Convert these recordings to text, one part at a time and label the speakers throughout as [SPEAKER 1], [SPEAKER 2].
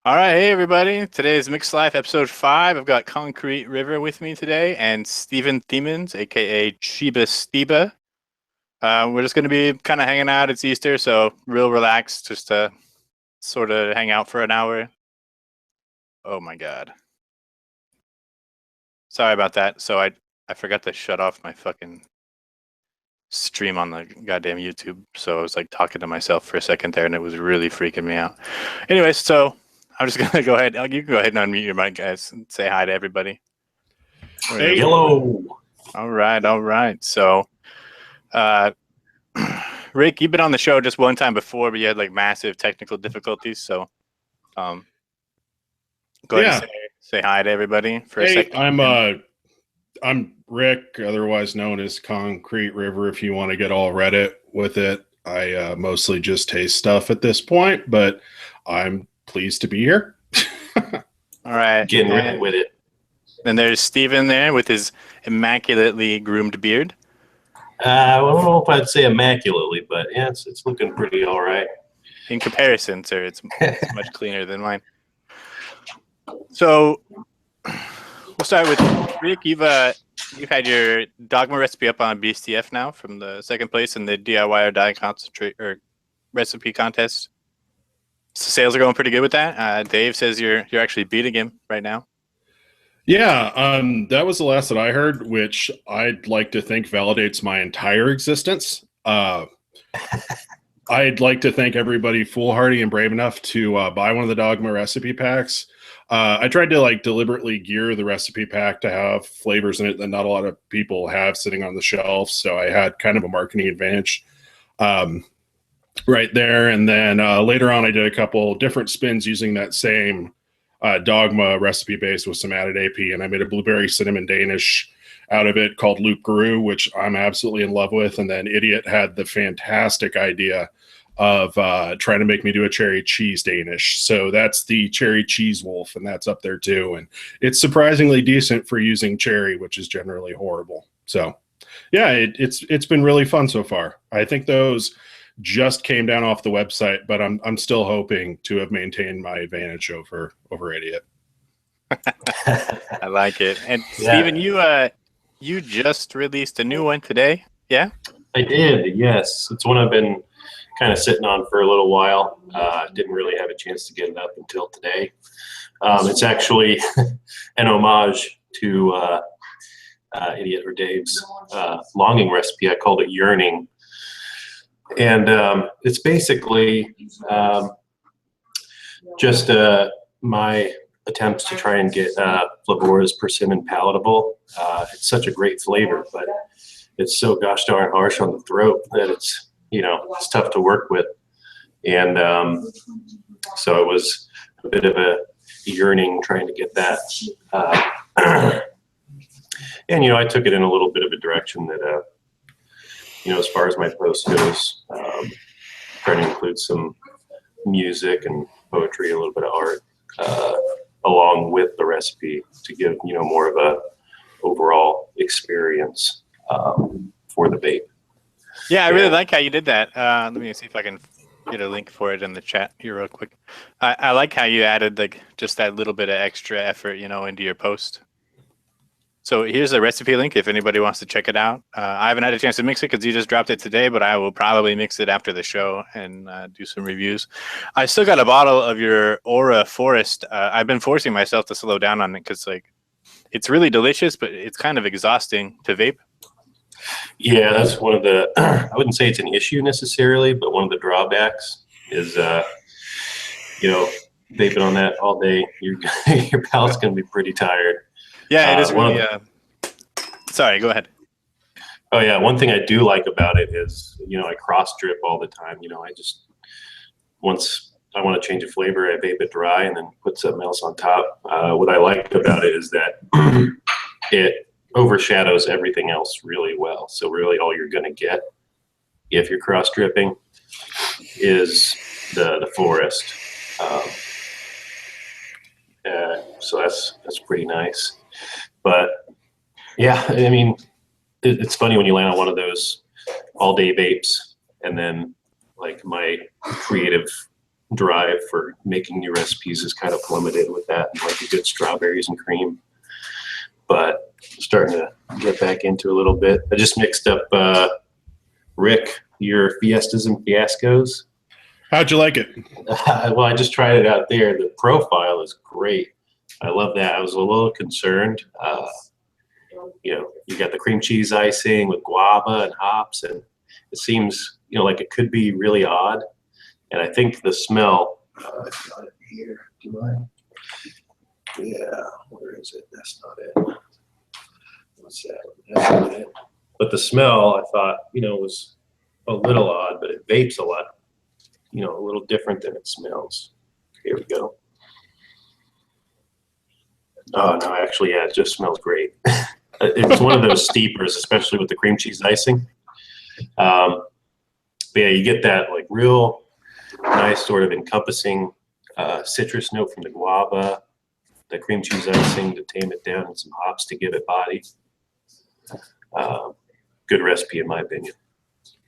[SPEAKER 1] All right, hey everybody. Today is Mixlife episode 5. I've got Concrete River with me today and Steven Thiemens, aka Cheeba Steeba. We're just going to be kind of hanging out. It's Easter, so real relaxed, just to sort of hang out for an hour. Oh my God. Sorry about that. So I forgot to shut off my fucking stream on the goddamn YouTube. So I was like talking to myself for a second there and it was really freaking me out. Anyways, so I'm just going to go ahead. You can go ahead and unmute your mic, guys, and say hi to everybody.
[SPEAKER 2] Hey, hello.
[SPEAKER 1] All right. So, Rick, you've been on the show just one time before, but you had like massive technical difficulties. So, go ahead and say hi to everybody for a second.
[SPEAKER 2] I'm Rick, otherwise known as Concrete River. If you want to get all Reddit with it, I mostly just taste stuff at this point, but I'm pleased to be here.
[SPEAKER 1] All right,
[SPEAKER 3] getting Reddit with it.
[SPEAKER 1] And there's Steven there with his immaculately groomed beard.
[SPEAKER 3] I don't know if I'd say immaculately, but yeah, it's looking pretty all right.
[SPEAKER 1] In comparison, sir, it's much cleaner than mine. So we'll start with Rick. You've had your dogma recipe up on BSTF now from the second place in the DIY or die concentrate or recipe contest. So sales are going pretty good with that. Dave says you're actually beating him right now.
[SPEAKER 2] Yeah, that was the last that I heard, which I'd like to think validates my entire existence. I'd like to thank everybody foolhardy and brave enough to buy one of the Dogma recipe packs. I tried to deliberately gear the recipe pack to have flavors in it that not a lot of people have sitting on the shelf. So I had kind of a marketing advantage right there. And then later on, I did a couple different spins using that same Dogma recipe base with some added AP, and I made a blueberry cinnamon Danish out of it called Loup Garou, which I'm absolutely in love with. And then Idiot had the fantastic idea of trying to make me do a cherry cheese Danish. So that's the cherry cheese wolf, and that's up there too. And it's surprisingly decent for using cherry, which is generally horrible. So yeah, it's been really fun so far. I think those just came down off the website, but I'm still hoping to have maintained my advantage over Idiot.
[SPEAKER 1] I like it. And yeah. Steven, you just released a new one today, yeah?
[SPEAKER 3] I did, yes. It's one I've been kind of sitting on for a little while. Didn't really have a chance to get it up until today. It's actually an homage to Idiot or Dave's longing recipe. I called it Yearning. And it's basically just my attempts to try and get flavor's persimmon palatable. It's such a great flavor, but it's so gosh darn harsh on the throat that it's tough to work with. And so it was a bit of a yearning trying to get that. And I took it in a little bit of a direction that as far as my post goes, trying to include some music and poetry, a little bit of art, along with the recipe to give, more of a overall experience for the vape.
[SPEAKER 1] Yeah, I really like how you did that. Let me see if I can get a link for it in the chat here real quick. I like how you added just that little bit of extra effort, into your post. So here's the recipe link if anybody wants to check it out. I haven't had a chance to mix it because you just dropped it today, but I will probably mix it after the show and do some reviews. I still got a bottle of your Aura Forest. I've been forcing myself to slow down on it because it's really delicious, but it's kind of exhausting to vape.
[SPEAKER 3] Yeah, that's one of the, I wouldn't say it's an issue necessarily, but one of the drawbacks is, vaping on that all day, your palate's going to be pretty tired.
[SPEAKER 1] Yeah, it is really, sorry, go ahead.
[SPEAKER 3] Oh yeah, one thing I do like about it is, I cross drip all the time. Once I want to change a flavor, I vape it dry and then put something else on top. What I like about it is that it overshadows everything else really well. So really all you're going to get if you're cross dripping is the forest. So that's pretty nice. But yeah, I mean, it's funny when you land on one of those all day vapes and then my creative drive for making new recipes is kind of plummeted with that, and like the good strawberries and cream. But starting to get back into a little bit. I just mixed up, Rick, your Fiestas and Fiascos.
[SPEAKER 2] How'd you like it?
[SPEAKER 3] Well, I just tried it out there. The profile is great. I love that. I was a little concerned. You know, you got the cream cheese icing with guava and hops, and it seems, you know, like it could be really odd. And I think the smell. It's not here. Do you mind? Yeah. Where is it? That's not it. What's that? That's not it. But the smell, I thought, you know, was a little odd, but it vapes a lot. You know, a little different than it smells. Here we go. Oh no, actually, yeah, it just smells great. It's one of those steepers, especially with the cream cheese icing. But yeah, you get that like real nice sort of encompassing citrus note from the guava, the cream cheese icing to tame it down, and some hops to give it body. Good recipe, in my opinion.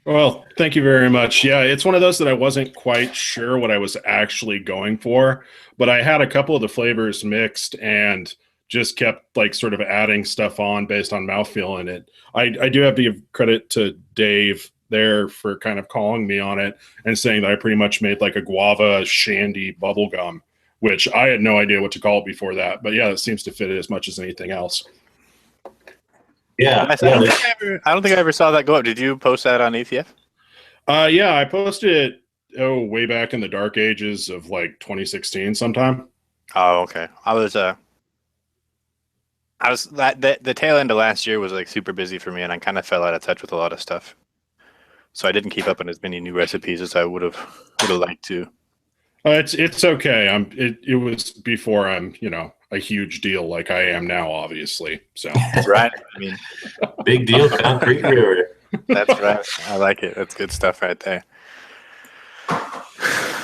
[SPEAKER 2] Well, thank you very much. Yeah, it's one of those that I wasn't quite sure what I was actually going for, but I had a couple of the flavors mixed and just kept like sort of adding stuff on based on mouthfeel in it. I do have to give credit to Dave there for kind of calling me on it and saying that I pretty much made like a guava shandy bubble gum, which I had no idea what to call it before that. But yeah, it seems to fit it as much as anything else.
[SPEAKER 3] Yeah,
[SPEAKER 1] I don't think I ever saw that go up. Did you post that on ATF?
[SPEAKER 2] Yeah, I posted it way back in the dark ages of like 2016 sometime.
[SPEAKER 1] Oh, okay. The tail end of last year was like super busy for me, and I kind of fell out of touch with a lot of stuff. So I didn't keep up on as many new recipes as I would have liked to.
[SPEAKER 2] It's okay. It was before I'm, you know, a huge deal like I am now, obviously. So
[SPEAKER 1] That's right. I mean,
[SPEAKER 3] big deal, concrete river.
[SPEAKER 1] that's right. I like it. That's good stuff right there.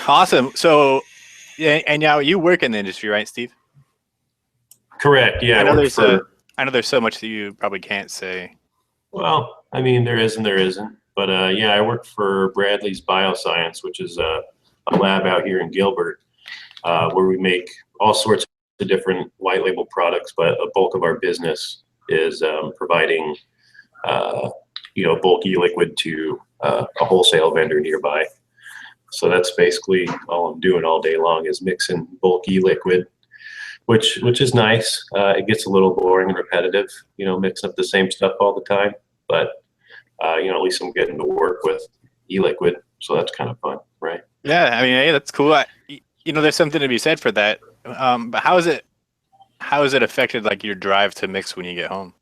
[SPEAKER 1] Awesome. So, yeah, and now you work in the industry, right, Steve?
[SPEAKER 3] Correct. Yeah.
[SPEAKER 1] I know there's so much that you probably can't say.
[SPEAKER 3] Well, I mean, there is and there isn't. But yeah, I work for Bradley's Bioscience, which is a lab out here in Gilbert, where we make all sorts of different white label products. But a bulk of our business is providing, you know, bulk e-liquid to a wholesale vendor nearby. So that's basically all I'm doing all day long is mixing bulk e-liquid, which is nice. It gets a little boring and repetitive, you know, mixing up the same stuff all the time. But you know, at least I'm getting to work with e-liquid, so that's kind of fun, right?
[SPEAKER 1] Yeah, I mean, hey, that's cool. You know, there's something to be said for that. But how is it affected like your drive to mix when you get home?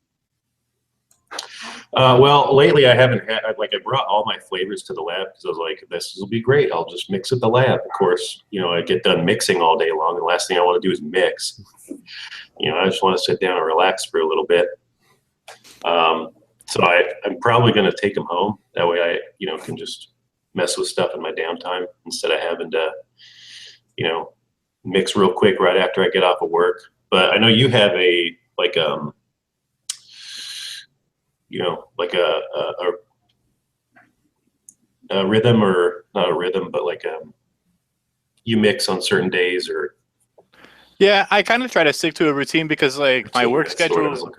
[SPEAKER 3] Well, lately I haven't had, like, I brought all my flavors to the lab because I was like, this will be great. I'll just mix at the lab. Of course, you know, I get done mixing all day long. The last thing I want to do is mix. You know, I just want to sit down and relax for a little bit. So I'm probably going to take them home. That way I, you know, can just mess with stuff in my downtime instead of having to, you know, mix real quick right after I get off of work. But I know you have a, like, you know, like a rhythm, or not a rhythm, but like you mix on certain days, or.
[SPEAKER 1] Yeah, I kind of try to stick to a routine because like my work schedule,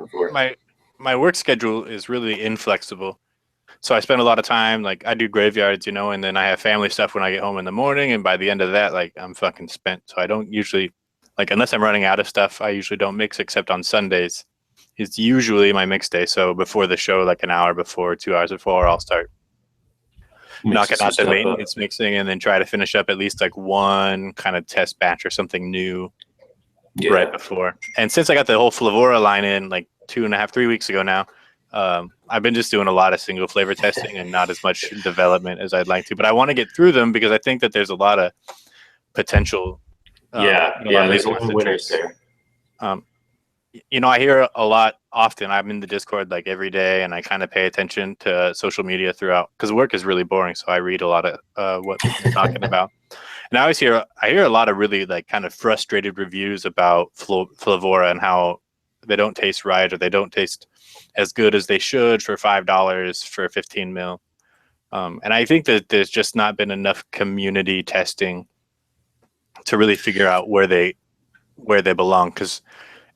[SPEAKER 1] my work schedule is really inflexible. So I spend a lot of time, like I do graveyards, you know, and then I have family stuff when I get home in the morning. And by the end of that, like I'm fucking spent. So I don't usually, like, unless I'm running out of stuff, I usually don't mix except on Sundays. It's usually my mix day. So before the show, like an hour before, 2 hours before, I'll start knocking out the maintenance mixing and then try to finish up at least like one kind of test batch or something new right before. And since I got the whole Flavora line in like 2.5, 3 weeks ago now, I've been just doing a lot of single flavor testing and not as much development as I'd like to. But I want to get through them because I think that there's a lot of potential.
[SPEAKER 3] There's a lot of winners there.
[SPEAKER 1] You know, I hear a lot often. I'm in the Discord like every day, and I kind of pay attention to social media throughout because work is really boring. So I read a lot of what people are talking about. And I hear a lot of really like kind of frustrated reviews about Flavora and how they don't taste right or they don't taste as good as they should for $5 for 15 mil. And I think that there's just not been enough community testing to really figure out where they belong. Because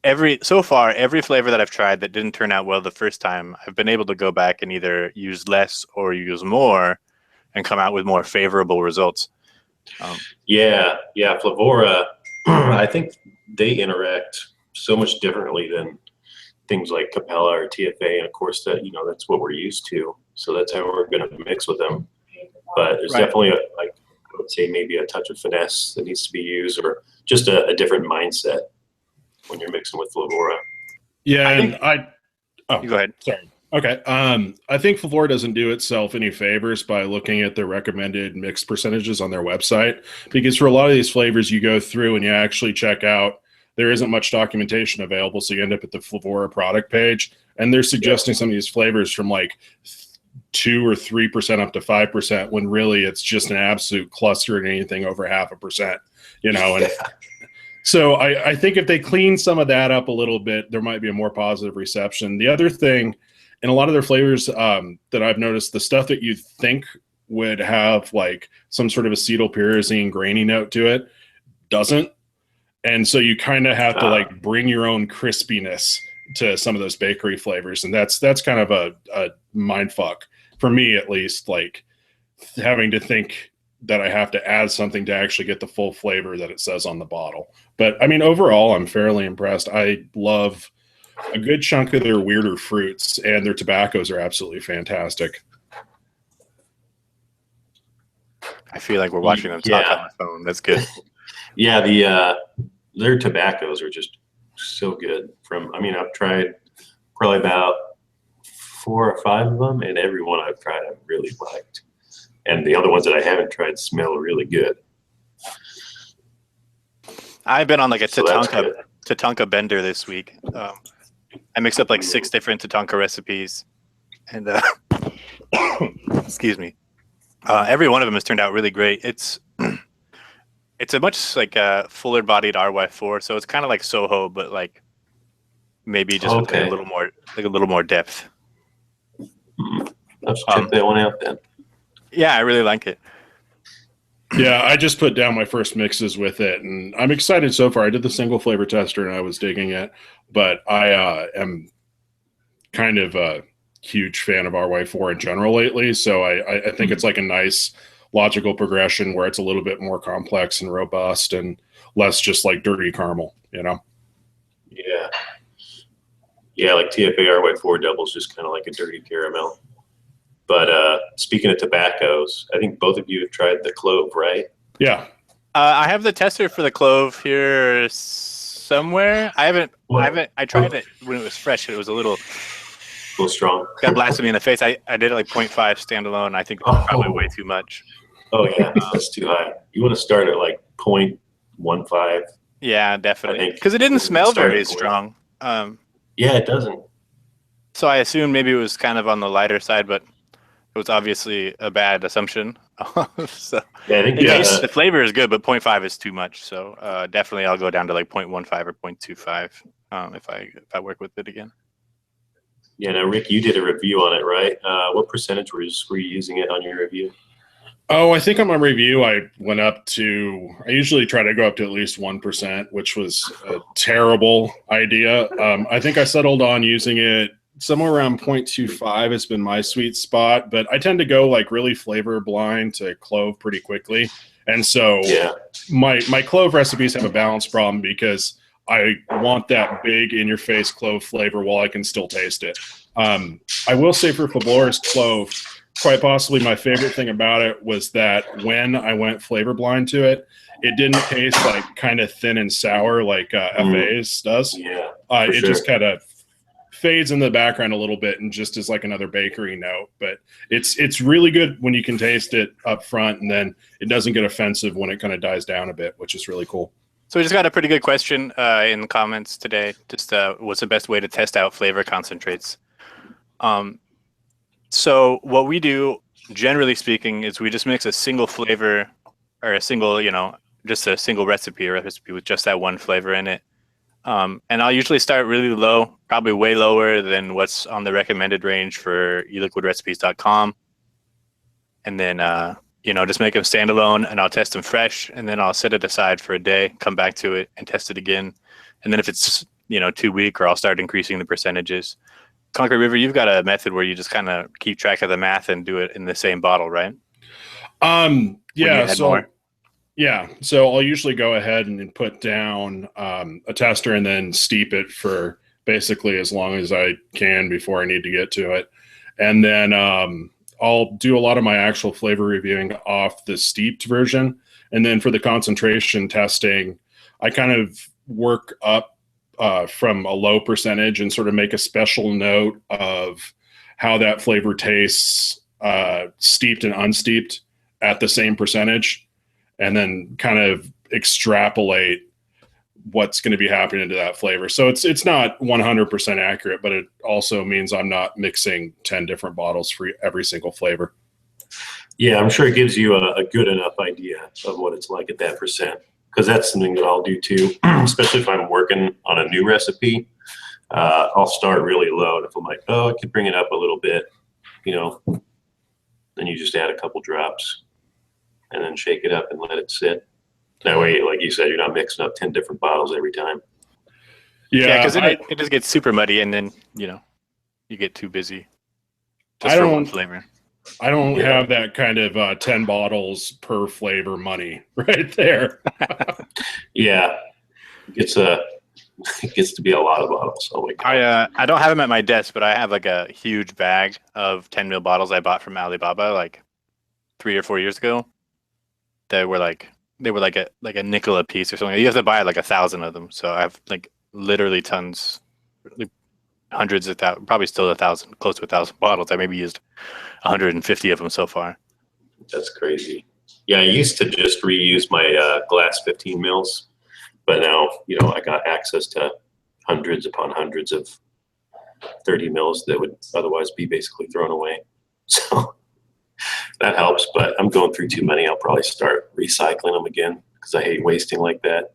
[SPEAKER 1] every flavor that I've tried that didn't turn out well the first time, I've been able to go back and either use less or use more and come out with more favorable results.
[SPEAKER 3] Yeah, Flavora, I think they interact so much differently than things like Capella or TFA, and of course that's what we're used to. So that's how we're going to mix with them. But there's definitely I would say maybe a touch of finesse that needs to be used, or just a different mindset when you're mixing with Flavora.
[SPEAKER 2] Yeah,
[SPEAKER 1] you go ahead.
[SPEAKER 2] Sorry. Okay. I think Flavora doesn't do itself any favors by looking at the recommended mix percentages on their website, because for a lot of these flavors you go through and you actually check out, there isn't much documentation available. So you end up at the Flavora product page and they're suggesting some of these flavors from like 2 or 3% up to 5%, when really it's just an absolute cluster and anything over 0.5%, and so I think if they clean some of that up a little bit, there might be a more positive reception. The other thing, in a lot of their flavors that I've noticed, the stuff that you think would have like some sort of acetylpyrazine grainy note to it doesn't. And so you kind of have to like bring your own crispiness to some of those bakery flavors. And that's kind of a mind fuck for me, at least, like having to think that I have to add something to actually get the full flavor that it says on the bottle. But I mean, overall, I'm fairly impressed. I love a good chunk of their weirder fruits, and their tobaccos are absolutely fantastic.
[SPEAKER 1] I feel like we're watching them talk on the phone. That's good.
[SPEAKER 3] Yeah, their tobaccos are just so good. I've tried probably about 4 or 5 of them, and every one I've tried I've really liked. And the other ones that I haven't tried smell really good.
[SPEAKER 1] I've been on like a Tatanka bender this week. I mixed up like 6 different Tatanka recipes, and excuse me, every one of them has turned out really great. It's a much like fuller bodied RY4, so it's kind of like Soho, but like maybe just with a little more depth.
[SPEAKER 3] Let's check that one out then.
[SPEAKER 1] Yeah, I really like it.
[SPEAKER 2] Yeah, I just put down my first mixes with it, and I'm excited so far. I did the single flavor tester, and I was digging it, but I am kind of a huge fan of RY4 in general lately, so I think it's like a nice logical progression where it's a little bit more complex and robust and less just like dirty caramel,
[SPEAKER 3] Yeah, like TFA RY4 doubles just kind of like a dirty caramel. But speaking of tobaccos, I think both of you have tried the clove, right?
[SPEAKER 2] Yeah.
[SPEAKER 1] I have the tester for the clove here somewhere. I haven't. I tried it when it was fresh. It was a little
[SPEAKER 3] strong.
[SPEAKER 1] Got blasted me in the face. I did it like 0.5 standalone. I think it was probably way too much.
[SPEAKER 3] Oh yeah, that's too high. You want to start at like 0.15.
[SPEAKER 1] Yeah, definitely. Because it didn't smell very strong.
[SPEAKER 3] Yeah, it doesn't.
[SPEAKER 1] So I assumed maybe it was kind of on the lighter side, but it was obviously a bad assumption. So
[SPEAKER 3] yeah, I think
[SPEAKER 1] the flavor is good, but 0.5 is too much. So definitely I'll go down to like 0.15 or 0.25 if I work with it again.
[SPEAKER 3] Yeah, now Rick, you did a review on it, right? What percentage were you using it on your review?
[SPEAKER 2] Oh, I think on my review I went up to, I usually try to go up to at least 1%, which was a terrible idea. I think I settled on using it somewhere around 0.25 has been my sweet spot, but I tend to go like really flavor blind to clove pretty quickly. And so my clove recipes have a balance problem because I want that big in your face clove flavor while I can still taste it. I will say for Flavora's clove, quite possibly my favorite thing about it was that when I went flavor blind to it, it didn't taste like kind of thin and sour like FA's does.
[SPEAKER 3] Yeah,
[SPEAKER 2] it just kind of fades in the background a little bit and just is like another bakery note, but it's really good when you can taste it up front, and then it doesn't get offensive when it kind of dies down a bit, which is really cool.
[SPEAKER 1] So we just got a pretty good question in the comments today. Just what's the best way to test out flavor concentrates? So what we do, generally speaking, is we just mix a single flavor or a single, just a single recipe with just that one flavor in it. And I'll usually start really low, probably way lower than what's on the recommended range for eliquidrecipes.com. And then just make them standalone, and I'll test them fresh, and then I'll set it aside for a day, come back to it, and test it again. And then if it's too weak, or I'll start increasing the percentages. Concrete River, you've got a method where you just kind of keep track of the math and do it in the same bottle, right?
[SPEAKER 2] So I'll usually go ahead and put down a tester and then steep it for basically as long as I can before I need to get to it. And then I'll do a lot of my actual flavor reviewing off the steeped version. And then for the concentration testing, I kind of work up from a low percentage and sort of make a special note of how that flavor tastes steeped and unsteeped at the same percentage, and then kind of extrapolate what's going to be happening to that flavor. So it's not 100% accurate, but it also means I'm not mixing 10 different bottles for every single flavor.
[SPEAKER 3] Yeah, I'm sure it gives you a good enough idea of what it's like at that percent, because that's something that I'll do too, especially if I'm working on a new recipe. I'll start really low, and if I'm like, oh, I could bring it up a little bit, then you just add a couple drops and then shake it up and let it sit. That way, like you said, you're not mixing up 10 different bottles every time.
[SPEAKER 1] Yeah, because it just gets super muddy, and then you get too busy. Just for one flavor.
[SPEAKER 2] I don't have that kind of 10 bottles per flavor money right there.
[SPEAKER 3] Yeah, it gets to be a lot of bottles. Oh my God.
[SPEAKER 1] I don't have them at my desk, but I have like a huge bag of 10 ml bottles I bought from Alibaba like 3 or 4 years ago. They were like a nickel a piece or something. You have to buy like 1,000 of them. So I have like literally tons, hundreds of thousands, probably still 1,000, close to 1,000 bottles. I maybe used 150 of them so far.
[SPEAKER 3] That's crazy. Yeah, I used to just reuse my glass 15 mils, but now I got access to hundreds upon hundreds of 30 mils that would otherwise be basically thrown away. So that helps, but I'm going through too many. I'll probably start recycling them again because I hate wasting like that.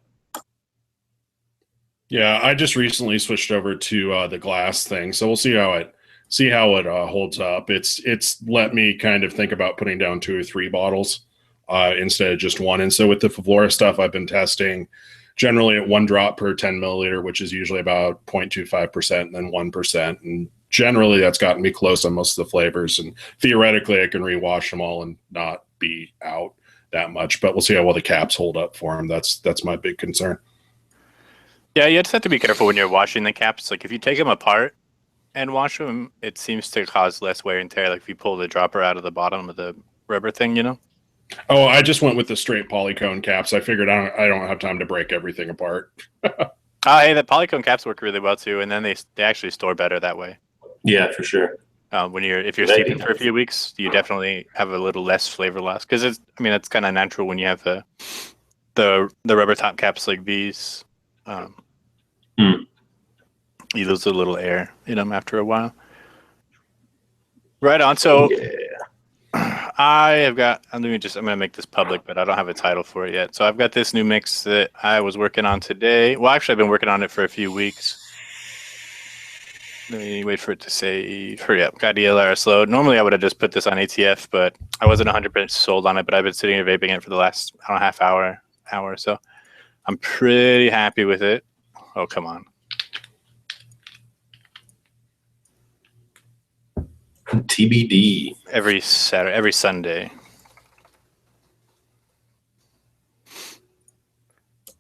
[SPEAKER 2] Yeah, I just recently switched over to the glass thing, so we'll see how it holds up. It's let me kind of think about putting down 2 or 3 bottles instead of just one. And so with the Flora stuff, I've been testing generally at 1 drop per 10 milliliter, which is usually about 0.25% and then 1%. And generally that's gotten me close on most of the flavors. And theoretically, I can rewash them all and not be out that much. But we'll see how well the caps hold up for them. That's my big concern.
[SPEAKER 1] Yeah, you just have to be careful when you're washing the caps. Like if you take them apart and wash them, it seems to cause less wear and tear. Like if you pull the dropper out of the bottom of the rubber thing,
[SPEAKER 2] Oh, I just went with the straight polycone caps. I figured I don't have time to break everything apart.
[SPEAKER 1] Hey, the polycone caps work really well too, and then they actually store better that way.
[SPEAKER 3] Yeah, for sure.
[SPEAKER 1] If you're steeping for a few weeks, you definitely have a little less flavor loss because it's kind of natural when you have the rubber top caps like these. You lose a little air in them after a while. Right on. So I'm going to make this public, but I don't have a title for it yet. So I've got this new mix that I was working on today. Well, actually, I've been working on it for a few weeks. Let me wait for it to say, hurry up. Got DLR slowed. Normally, I would have just put this on ATF, but I wasn't 100% sold on it, but I've been sitting here vaping it for the last, half hour or so. I'm pretty happy with it. Oh, come on.
[SPEAKER 3] TBD.
[SPEAKER 1] Every Sunday.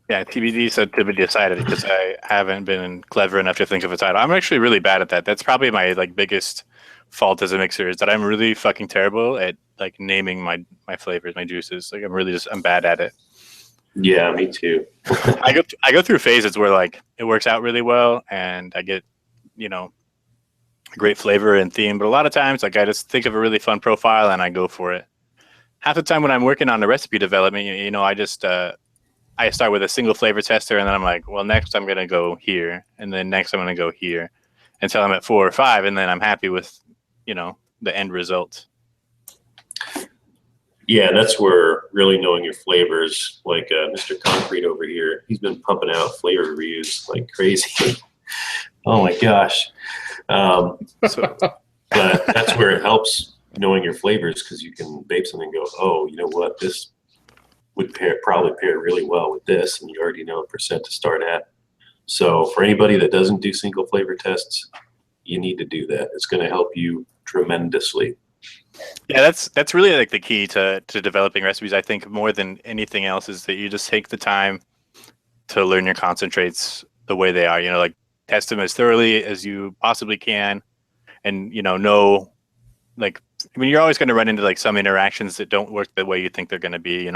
[SPEAKER 1] Yeah, TBD, so to be decided, because I haven't been clever enough to think of a title. I'm actually really bad at that. That's probably my biggest fault as a mixer, is that I'm really fucking terrible at naming my flavors, my juices. I'm bad at it.
[SPEAKER 3] Yeah, me too.
[SPEAKER 1] I go through phases where it works out really well and I get, great flavor and theme, but a lot of times I just think of a really fun profile and I go for it. Half the time when I'm working on the recipe development, I just I start with a single flavor tester and then I'm like, well, next I'm gonna go here, and then next I'm gonna go here until I'm at 4 or 5, and then I'm happy with the end result.
[SPEAKER 3] Yeah, that's where really knowing your flavors, like Mr. Concrete over here, he's been pumping out flavor reviews like crazy. Oh my gosh. But that's where it helps knowing your flavors, because you can vape something and go, oh, you know what, this would probably pair really well with this, and you already know a percent to start at. So for anybody that doesn't do single flavor tests, you need to do that. It's going to help you tremendously.
[SPEAKER 1] Yeah, that's really like the key to developing recipes. I think more than anything else is that you just take the time to learn your concentrates the way they are. You know, like test them as thoroughly as you possibly can, and know like, I mean, you're always going to run into like some interactions that don't work the way you think they're going to be.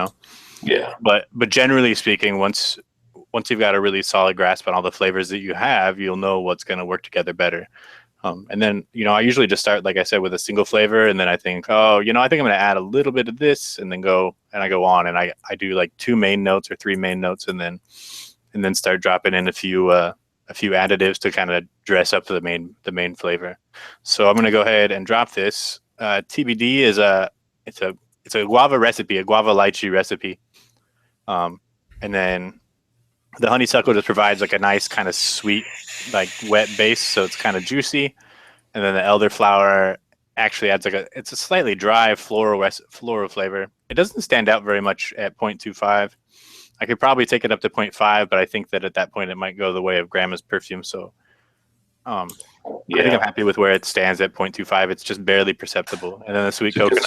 [SPEAKER 3] Yeah.
[SPEAKER 1] But generally speaking, once you've got a really solid grasp on all the flavors that you have, you'll know what's going to work together better. And then, I usually just start, like I said, with a single flavor. And then I think, I think I'm going to add a little bit of this, and then I go on, and I do like 2 main notes or 3 main notes, and then start dropping in a few additives to kind of dress up the main flavor. So I'm going to go ahead and drop this. TBD is it's a guava recipe, a guava lychee recipe. And then the honeysuckle just provides like a nice kind of sweet, like wet base, so it's kind of juicy. And then the elderflower actually adds it's a slightly dry floral flavor. It doesn't stand out very much at 0.25. I could probably take it up to 0.5, but I think that at that point it might go the way of grandma's perfume. So I think I'm happy with where it stands at 0.25. It's just barely perceptible. And then the sweet coconut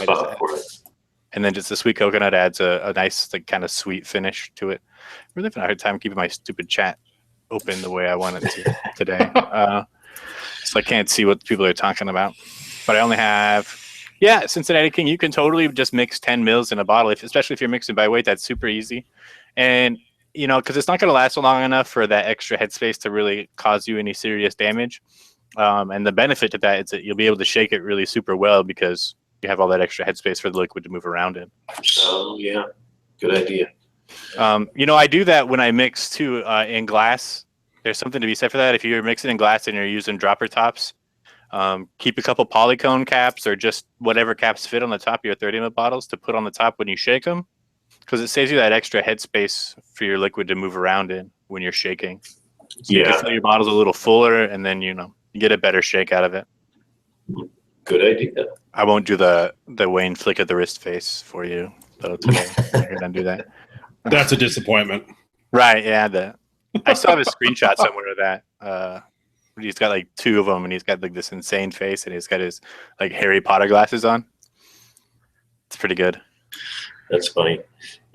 [SPEAKER 1] just the sweet coconut adds a nice, like, kind of sweet finish to it. I'm really having a hard time keeping my stupid chat open the way I want it to today. So I can't see what people are talking about. But I only have, Cincinnati King. You can totally just mix 10 mils in a bottle, especially if you're mixing by weight. That's super easy. And, because it's not going to last long enough for that extra headspace to really cause you any serious damage. And the benefit to that is that you'll be able to shake it really super well because you have all that extra headspace for the liquid to move around in.
[SPEAKER 3] Oh, yeah. Good idea.
[SPEAKER 1] I do that when I mix too in glass. There's something to be said for that. If you're mixing in glass and you're using dropper tops, keep a couple polycone caps or just whatever caps fit on the top of your 30 ml bottles to put on the top when you shake them, because it saves you that extra headspace for your liquid to move around in when you're shaking. So you can fill your bottles a little fuller, and then you get a better shake out of it.
[SPEAKER 3] Good idea.
[SPEAKER 1] I won't do the Wayne flick of the wrist face for you though today. I'm gonna do that.
[SPEAKER 2] That's a disappointment.
[SPEAKER 1] Right? Yeah. I still have a screenshot somewhere of that. He's got like 2 of them, and he's got like this insane face, and he's got his like Harry Potter glasses on. It's pretty good.
[SPEAKER 3] That's funny.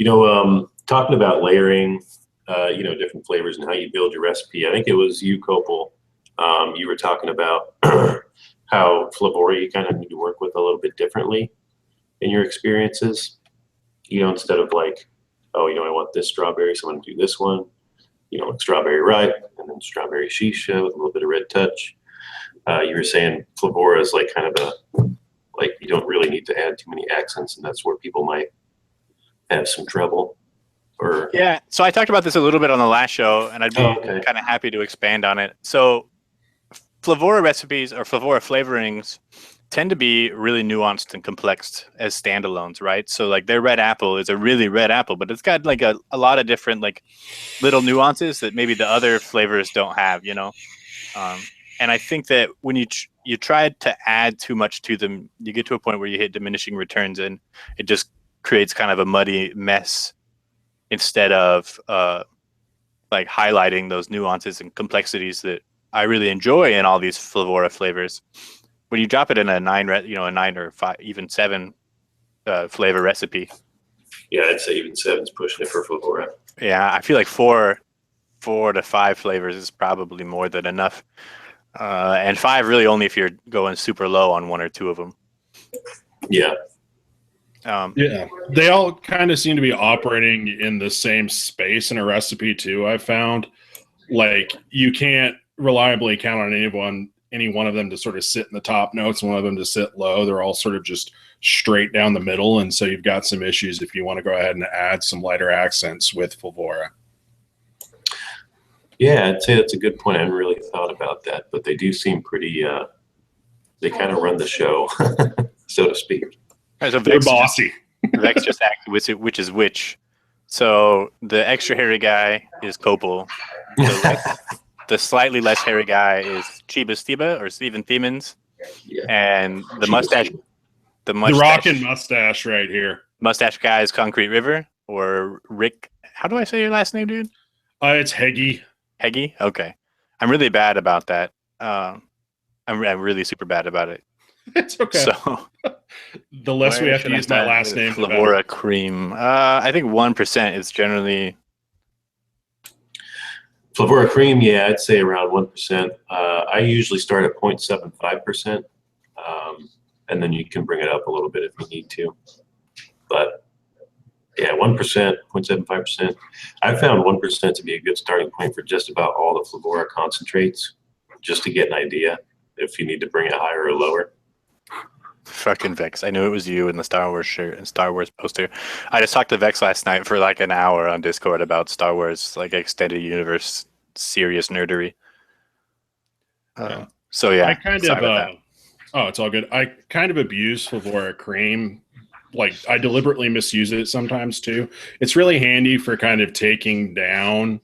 [SPEAKER 3] Talking about layering, different flavors and how you build your recipe. I think it was you, Kopel. You were talking about how Flavora you kind of need to work with a little bit differently in your experiences. Instead of like, oh, I want this strawberry, so I'm going to do this one. Like strawberry ripe, and then strawberry shisha with a little bit of red touch. You were saying Flavora is like kind of like you don't really need to add too many accents, and that's where people might have some trouble.
[SPEAKER 1] So I talked about this a little bit on the last show, and I'd be kind of happy to expand on it. So Flavora recipes or Flavora flavorings tend to be really nuanced and complex as standalones, right? So like their red apple is a really red apple, but it's got like a lot of different like little nuances that maybe the other flavors don't have, and I think that when you try to add too much to them, you get to a point where you hit diminishing returns, and it just creates kind of a muddy mess instead of like highlighting those nuances and complexities that I really enjoy in all these Flavora flavors. When you drop it in a 9 or 5, even 7 flavor recipe.
[SPEAKER 3] Yeah, I'd say even 7's pushing it for Flavora.
[SPEAKER 1] Yeah, I feel like 4 to 5 flavors is probably more than enough. And 5 really only if you're going super low on 1 or 2 of them.
[SPEAKER 3] Yeah.
[SPEAKER 2] They all kind of seem to be operating in the same space in a recipe too. I've found like you can't reliably count on any one of them to sort of sit in the top notes and one of them to sit low. They're all sort of just straight down the middle, and so you've got some issues if you want to go ahead and add some lighter accents with Flavora.
[SPEAKER 3] Yeah, I'd say that's a good point. I hadn't really thought about that, but they do seem pretty they kind of run the show, so to speak.
[SPEAKER 1] So
[SPEAKER 2] they're bossy.
[SPEAKER 1] Vex just asked which is which. So the extra hairy guy is Kopel. The slightly less hairy guy is Cheeba Steeba or Steven Thiemens.
[SPEAKER 3] Yeah.
[SPEAKER 1] And the mustache The
[SPEAKER 2] The rockin' mustache right here.
[SPEAKER 1] Mustache Guy's Concrete River, or Rick. How do I say your last name, dude?
[SPEAKER 2] It's Heggy.
[SPEAKER 1] Heggy? Okay. I'm really bad about that. I'm really super bad about it.
[SPEAKER 2] It's okay.
[SPEAKER 1] So
[SPEAKER 2] the less we have to use my last name, the better.
[SPEAKER 1] Flavora Cream. I think 1% is generally.
[SPEAKER 3] Flavora Cream, yeah, I'd say around 1%. I usually start at 0.75%, and then you can bring it up a little bit if you need to. But yeah, 1%, 0.75%. I found 1% to be a good starting point for just about all the Flavora concentrates, just to get an idea if you need to bring it higher or lower.
[SPEAKER 1] Fucking Vex. I knew it was you in the Star Wars shirt and Star Wars poster. I just talked to Vex last night for like an hour on Discord about Star Wars, like extended universe, serious nerdery. So yeah,
[SPEAKER 2] I kind of, it's all good. I kind of abuse Flavora Cream. Like, I deliberately misuse it sometimes too. It's really handy for kind of taking down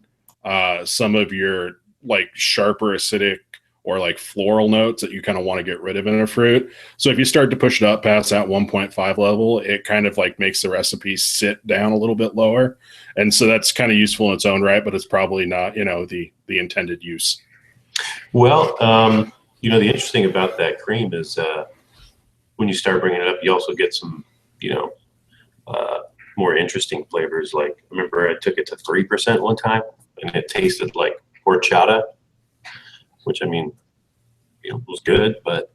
[SPEAKER 2] some of your like sharper acidic or like floral notes that you kind of want to get rid of in a fruit. So if you start to push it up past that 1.5 level, it kind of like makes the recipe sit down a little bit lower. And so that's kind of useful in its own right, but it's probably not, the intended use.
[SPEAKER 3] Well, the interesting about that cream is when you start bringing it up, you also get some, more interesting flavors. Like, I remember I took it to 3% one time, and it tasted like horchata, which, I mean, was good, but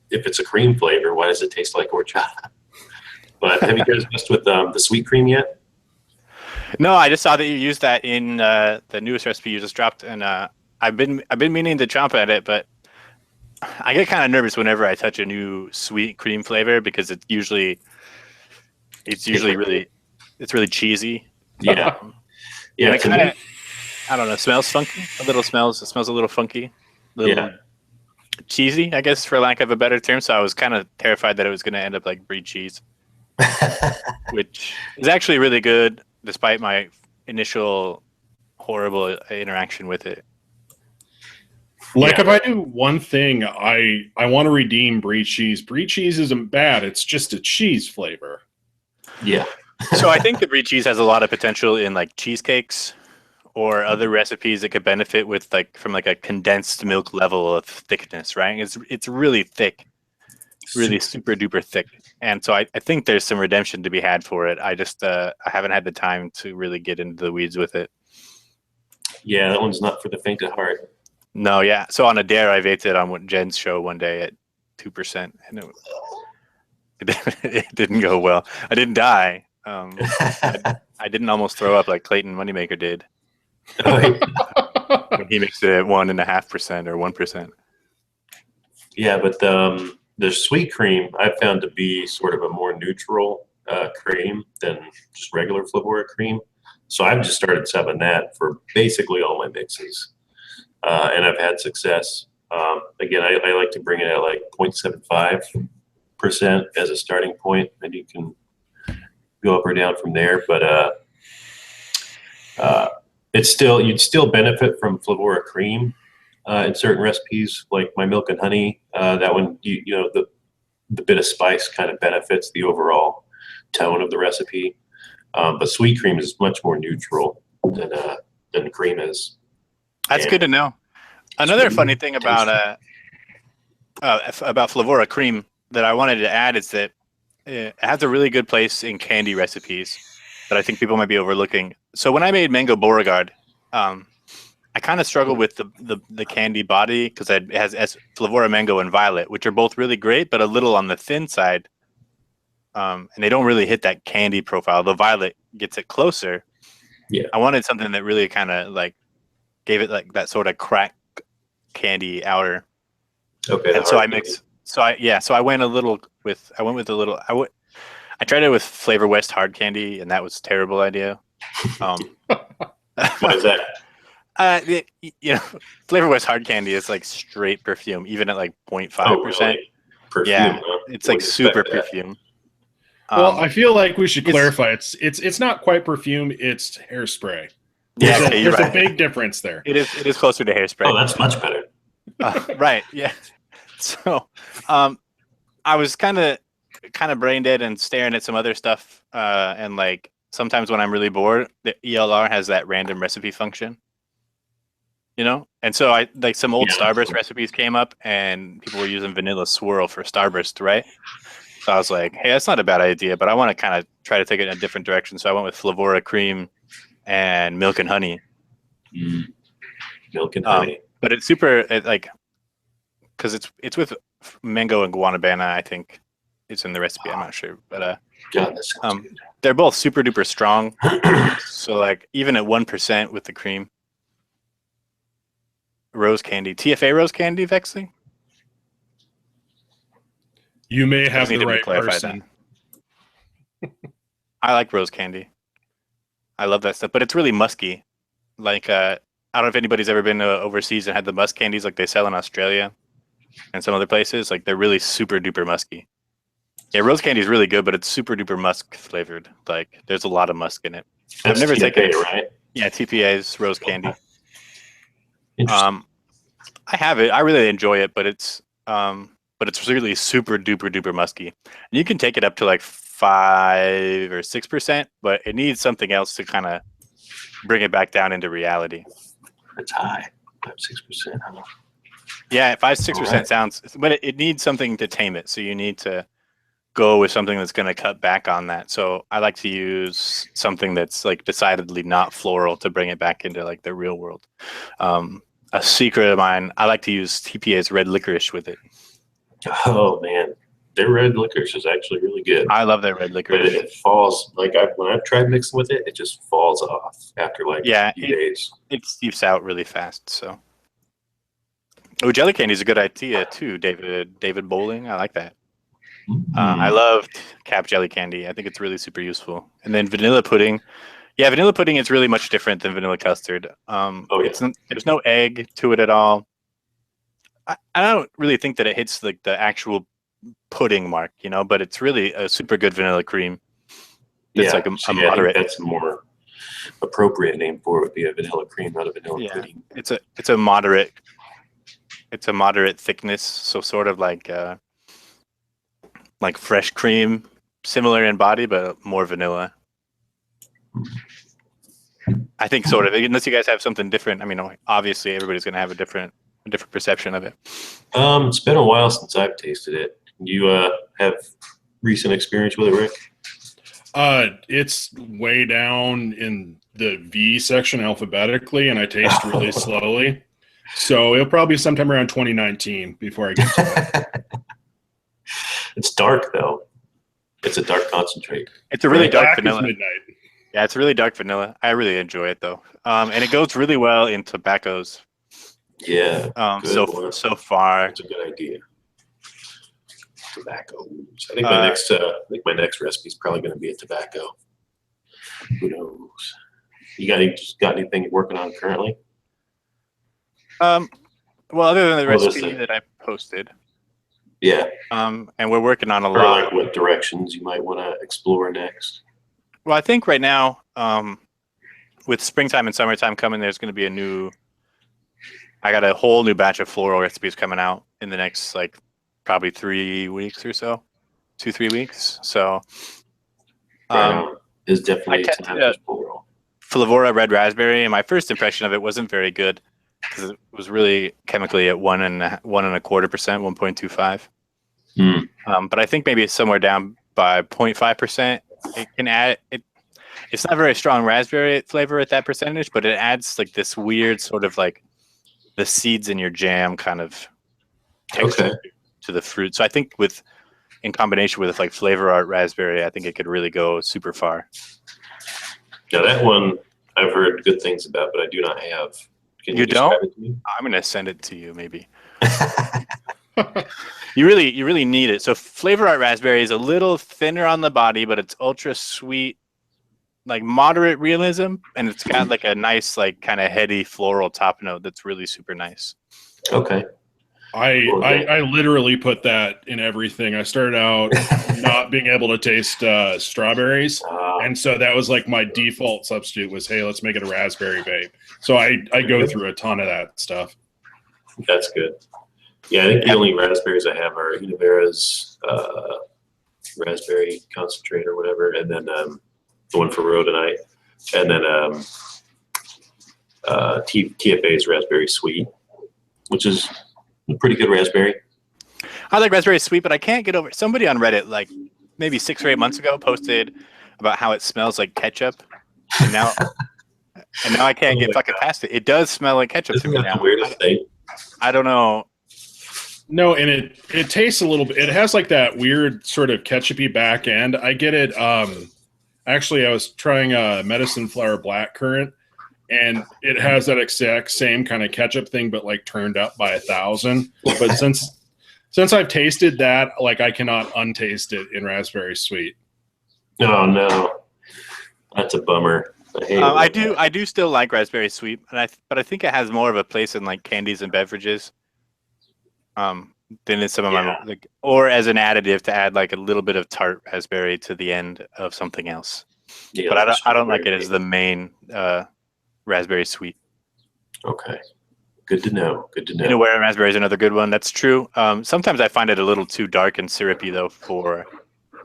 [SPEAKER 3] if it's a cream flavor, why does it taste like horchata? But have you guys messed with the sweet cream yet?
[SPEAKER 1] No, I just saw that you used that in the newest recipe you just dropped, and I've been meaning to chomp at it, but I get kind of nervous whenever I touch a new sweet cream flavor because it's really cheesy.
[SPEAKER 3] Yeah, yeah.
[SPEAKER 1] It kind of, I don't know, smells funky. It smells a little funky, cheesy, I guess, for lack of a better term. So I was kind of terrified that it was going to end up like brie cheese, which is actually really good, despite my initial horrible interaction with it.
[SPEAKER 2] Like, if I do one thing, I want to redeem brie cheese. Brie cheese isn't bad. It's just a cheese flavor.
[SPEAKER 3] Yeah.
[SPEAKER 1] So I think the brie cheese has a lot of potential in like cheesecakes or other recipes that could benefit with from a condensed milk level of thickness, right? It's really thick, really super duper thick. And so I think there's some redemption to be had for it. I just I haven't had the time to really get into the weeds with it.
[SPEAKER 3] Yeah, that one's not for the faint of heart.
[SPEAKER 1] No, yeah. So on a dare, I vaped it on Jen's show one day at 2%, and it didn't go well. I didn't die. I didn't almost throw up like Clayton Moneymaker did when he mixed it at 1.5% or 1%.
[SPEAKER 3] Yeah, but the sweet cream I found to be sort of a more neutral cream than just regular Flavora cream. So I've just started subbing that for basically all my mixes. And I've had success. Again, I like to bring it at like 0.75% as a starting point, and you can go up or down from there. But you'd still benefit from Flavora cream in certain recipes, like my milk and honey. That one, the bit of spice kind of benefits the overall tone of the recipe. But sweet cream is much more neutral than cream is.
[SPEAKER 1] That's good to know. Another funny thing about Flavora cream that I wanted to add is that it has a really good place in candy recipes that I think people might be overlooking. So when I made mango Beauregard, I kind of struggled with the candy body because it has Flavora mango and violet, which are both really great, but a little on the thin side. And they don't really hit that candy profile. The violet gets it closer.
[SPEAKER 3] Yeah,
[SPEAKER 1] I wanted something that really kind of like gave it like that sort of crack candy outer.
[SPEAKER 3] Okay.
[SPEAKER 1] And so I mixed. So I went with a little. I tried it with Flavor West hard candy, and that was a terrible idea.
[SPEAKER 3] What is that?
[SPEAKER 1] Flavor West hard candy is like straight perfume, even at like 0.5%.
[SPEAKER 3] Really? Perfume,
[SPEAKER 1] yeah,
[SPEAKER 3] huh?
[SPEAKER 1] it's like super perfume.
[SPEAKER 2] Well, I feel like we should clarify. It's not quite perfume. It's hairspray.
[SPEAKER 1] Yeah,
[SPEAKER 2] there's a big difference there.
[SPEAKER 1] It is closer to hairspray.
[SPEAKER 3] Oh, that's much better.
[SPEAKER 1] Right. Yeah. So, I was kind of brain dead and staring at some other stuff, and like sometimes when I'm really bored, the ELR has that random recipe function, you know. And so I like some old Starburst recipes came up, and people were using vanilla swirl for Starburst, right? So I was like, hey, that's not a bad idea, but I want to kind of try to take it in a different direction. So I went with Flavora cream and milk and honey.
[SPEAKER 3] Milk and honey.
[SPEAKER 1] But it's super like because it's with mango and guanabana. I think it's in the recipe. I'm not sure, but
[SPEAKER 3] God, that sounds good.
[SPEAKER 1] they're both super duper strong. So like even at 1% with the cream, rose candy, TFA rose candy, Vexley.
[SPEAKER 2] You may have the right person.
[SPEAKER 1] I like rose candy. I love that stuff, but it's really musky. Like I don't know if anybody's ever been overseas and had the musk candies like they sell in Australia and some other places. Like they're really super duper musky. Yeah, rose candy is really good, but it's super duper musk flavored. Like there's a lot of musk in it.
[SPEAKER 3] That's
[SPEAKER 1] I've never
[SPEAKER 3] TFA,
[SPEAKER 1] taken it.
[SPEAKER 3] right?
[SPEAKER 1] Yeah, TPA's rose candy.
[SPEAKER 3] Interesting.
[SPEAKER 1] I have it. I really enjoy it, but it's really super duper duper musky. And you can take it up to like 5 or 6%, but it needs something else to kind of bring it back down into reality.
[SPEAKER 3] It's high, 5-6%.
[SPEAKER 1] Yeah, 5-6% sounds, but it needs something to tame it. So you need to go with something that's going to cut back on that. So I like to use something that's like decidedly not floral to bring it back into like the real world. A secret of mine, I like to use TPA's red licorice with it.
[SPEAKER 3] Oh man, their red licorice is actually really good.
[SPEAKER 1] I love their red licorice.
[SPEAKER 3] But it falls like when I've tried mixing with it, it just falls off after like a few days. It
[SPEAKER 1] steeps out really fast. So, jelly candy is a good idea too, David Bowling. I like that. I love cap jelly candy. I think it's really super useful. And then vanilla pudding. Yeah, vanilla pudding is really much different than vanilla custard. There's no egg to it at all. I don't really think that it hits like the actual pudding mark, you know, but it's really a super good vanilla cream. It's like a moderate.
[SPEAKER 3] I think that's a more appropriate name for it would be a vanilla cream, not a vanilla pudding.
[SPEAKER 1] It's a moderate thickness, so sort of like fresh cream, similar in body but more vanilla. I think sort of, unless you guys have something different. I mean, obviously everybody's going to have a different perception of it.
[SPEAKER 3] It's been a while since I've tasted it. You have recent experience with it, Rick?
[SPEAKER 2] It's way down in the V section alphabetically, and I taste really slowly. So it'll probably be sometime around 2019 before I get to it.
[SPEAKER 3] It's dark though. It's a dark concentrate.
[SPEAKER 1] It's a really dark vanilla.
[SPEAKER 2] Midnight.
[SPEAKER 1] Yeah, it's really dark vanilla. I really enjoy it though, and it goes really well in tobaccos.
[SPEAKER 3] Yeah.
[SPEAKER 1] So far,
[SPEAKER 3] it's a good idea. Tobacco. I think my next recipe is probably going to be a tobacco. Who knows? You got anything you're working on currently?
[SPEAKER 1] Well, other than the recipe that I posted.
[SPEAKER 3] Yeah.
[SPEAKER 1] And we're working on a
[SPEAKER 3] or
[SPEAKER 1] lot.
[SPEAKER 3] Like what directions you might want to explore next?
[SPEAKER 1] Well, I think right now, with springtime and summertime coming, there's going to be I got a whole new batch of floral recipes coming out in the next like probably 3 weeks or so, 2-3 weeks. So,
[SPEAKER 3] is definitely time for floral.
[SPEAKER 1] Flavora red raspberry, and my first impression of it wasn't very good because it was really chemically at 1.25%, 1.25. But I think maybe it's somewhere down by 0.5%. It can add it. It's not very strong raspberry flavor at that percentage, but it adds like this weird sort of like the seeds in your jam kind of texture to the fruit. So I think in combination with like flavor art raspberry, I think it could really go super far.
[SPEAKER 3] Yeah, that one I've heard good things about, but I do not have. Can
[SPEAKER 1] you
[SPEAKER 3] describe
[SPEAKER 1] don't?
[SPEAKER 3] it to me?
[SPEAKER 1] I'm gonna send it to you maybe. You really need it. So flavor art raspberry is a little thinner on the body, but it's ultra sweet, like moderate realism, and it's got like a nice like kind of heady floral top note that's really super nice.
[SPEAKER 3] Okay.
[SPEAKER 2] I literally put that in everything. I started out not being able to taste strawberries, and so that was like my default substitute was, hey, let's make it a raspberry vape. So I go through a ton of that stuff.
[SPEAKER 3] That's good. Yeah, I think the only raspberries I have are Univera's raspberry concentrate or whatever, and then the one for rhodonite, and then TFA's raspberry sweet, which is a pretty good raspberry.
[SPEAKER 1] I like raspberry sweet, but I can't get over. Somebody on Reddit, like maybe 6 or 8 months ago, posted about how it smells like ketchup, and now I can't get fucking past it. It does smell like ketchup to
[SPEAKER 3] Isn't
[SPEAKER 1] me
[SPEAKER 3] that
[SPEAKER 1] now.
[SPEAKER 3] the weirdest thing?
[SPEAKER 1] I don't know.
[SPEAKER 2] No, and it tastes a little bit. It has like that weird sort of ketchupy back end. I get it. Actually, I was trying medicine flower blackcurrant, and it has that exact same kind of ketchup thing, but like turned up by 1,000. But since I've tasted that, like I cannot untaste it in raspberry sweet.
[SPEAKER 3] Oh no, that's a bummer.
[SPEAKER 1] I do still like raspberry sweet, but I think it has more of a place in like candies and beverages. Than in some of my like, or as an additive to add like a little bit of tart raspberry to the end of something else.
[SPEAKER 3] Yeah,
[SPEAKER 1] but I don't like it as the main raspberry sweet.
[SPEAKER 3] Okay, good to know. Good to know.
[SPEAKER 1] Inaware raspberry is another good one. That's true. Sometimes I find it a little too dark and syrupy though for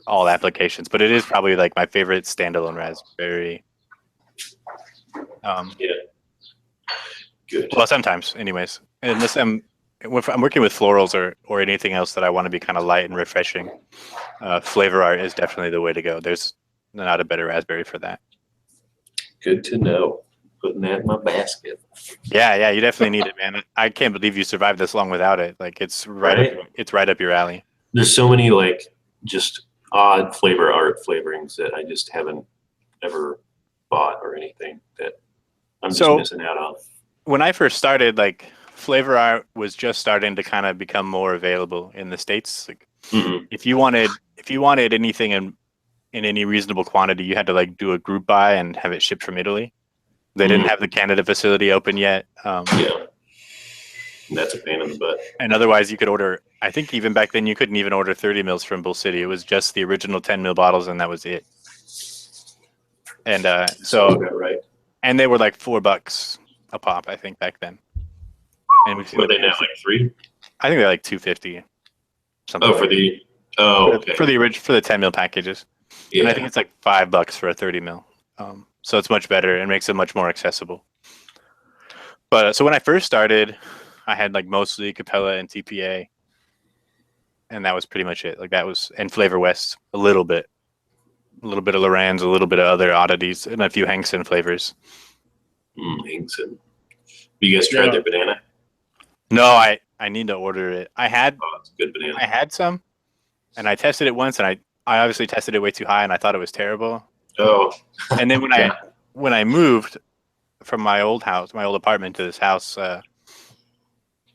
[SPEAKER 1] all applications, but it is probably like my favorite standalone raspberry.
[SPEAKER 3] Yeah. Good.
[SPEAKER 1] Well, sometimes, anyways, unless if I'm working with florals or anything else that I want to be kind of light and refreshing, flavor art is definitely the way to go. There's not a better raspberry for that.
[SPEAKER 3] Good to know. Putting that in my basket.
[SPEAKER 1] Yeah, you definitely need it, man. I can't believe you survived this long without it. Like it's right up your alley.
[SPEAKER 3] There's so many like just odd flavor art flavorings that I just haven't ever bought or anything that I'm just missing out on.
[SPEAKER 1] When I first started, like flavor art was just starting to kind of become more available in the States. Like if you wanted anything in any reasonable quantity, you had to like do a group buy and have it shipped from Italy. They didn't have the Canada facility open yet.
[SPEAKER 3] Yeah. That's a pain in the butt.
[SPEAKER 1] And otherwise you could order, I think even back then you couldn't even order 30 mils from Bull City. It was just the original 10 mil bottles and that was it. And
[SPEAKER 3] right.
[SPEAKER 1] And they were like $4 a pop, I think, back then. And
[SPEAKER 3] were they now like $3?
[SPEAKER 1] I think they're like $2.50. Something.
[SPEAKER 3] Oh, okay.
[SPEAKER 1] For the 10 mil packages.
[SPEAKER 3] Yeah.
[SPEAKER 1] And I think it's like $5 for a 30 mil. So it's much better and makes it much more accessible. But so when I first started, I had like mostly Capella and TPA, and that was pretty much it. Like that was, and Flavor West a little bit of Loran's, a little bit of other oddities, and a few Hankson flavors.
[SPEAKER 3] Hankson. You guys tried their banana?
[SPEAKER 1] No, I need to order it.
[SPEAKER 3] It's a good banana.
[SPEAKER 1] I had some, and I tested it once, and I obviously tested it way too high, and I thought it was terrible.
[SPEAKER 3] Oh.
[SPEAKER 1] And then when I moved from my old apartment to this house, I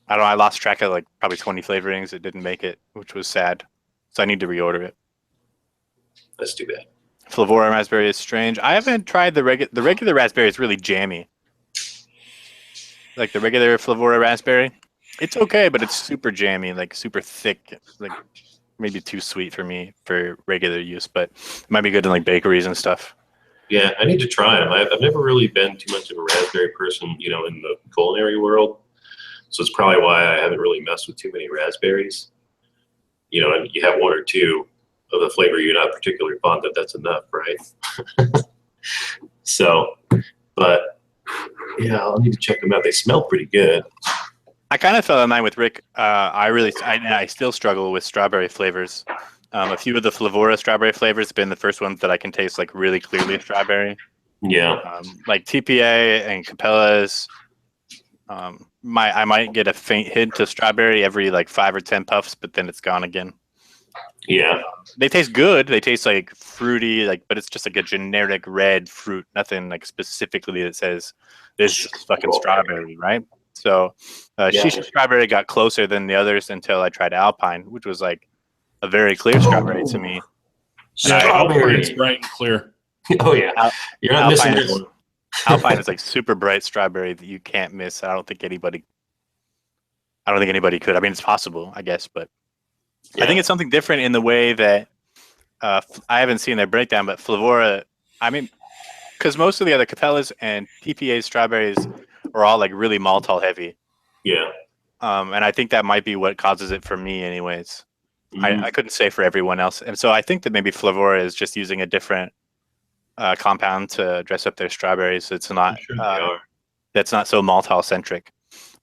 [SPEAKER 1] don't know, I lost track of like probably 20 flavorings. It didn't make it, which was sad. So I need to reorder it.
[SPEAKER 3] That's too bad.
[SPEAKER 1] Flavora raspberry is strange. I haven't tried the regular raspberry. Is really jammy. Like the regular Flavora raspberry, it's okay, but it's super jammy, like super thick, like maybe too sweet for me for regular use, but it might be good in like bakeries and stuff.
[SPEAKER 3] Yeah, I need to try them. I've never really been too much of a raspberry person, in the culinary world. So it's probably why I haven't really messed with too many raspberries. And you have one or two of the flavor you're not particularly fond of, that's enough, right? So, but yeah, I'll need to check them out. They smell pretty good.
[SPEAKER 1] I kind of fell in line with Rick. I still struggle with strawberry flavors. A few of the Flavora strawberry flavors have been the first ones that I can taste like really clearly strawberry.
[SPEAKER 3] Yeah.
[SPEAKER 1] Like TPA and Capella's. I might get a faint hint of strawberry every like 5 or 10 puffs, but then it's gone again.
[SPEAKER 3] Yeah.
[SPEAKER 1] They taste good. They taste like fruity, but it's just like a generic red fruit. Nothing like specifically that says this is fucking strawberry, right? So Shisha strawberry got closer than the others until I tried Alpine, which was like a very clear strawberry to me.
[SPEAKER 2] Strawberry is bright and clear.
[SPEAKER 3] Oh yeah, you're not missing this one.
[SPEAKER 1] Alpine is like super bright strawberry that you can't miss. I don't think anybody could. I mean, it's possible, I guess, but I think it's something different in the way that I haven't seen their breakdown, but Flavora, I mean, because most of the other Capellas and TPA strawberries are all like really maltol heavy.
[SPEAKER 3] Yeah.
[SPEAKER 1] and I think that might be what causes it for me, anyways.
[SPEAKER 3] Mm,
[SPEAKER 1] I couldn't say for everyone else, and so I think that maybe Flavora is just using a different compound to dress up their strawberries. So it's
[SPEAKER 3] I'm
[SPEAKER 1] not
[SPEAKER 3] sure they are.
[SPEAKER 1] that's not so maltol centric.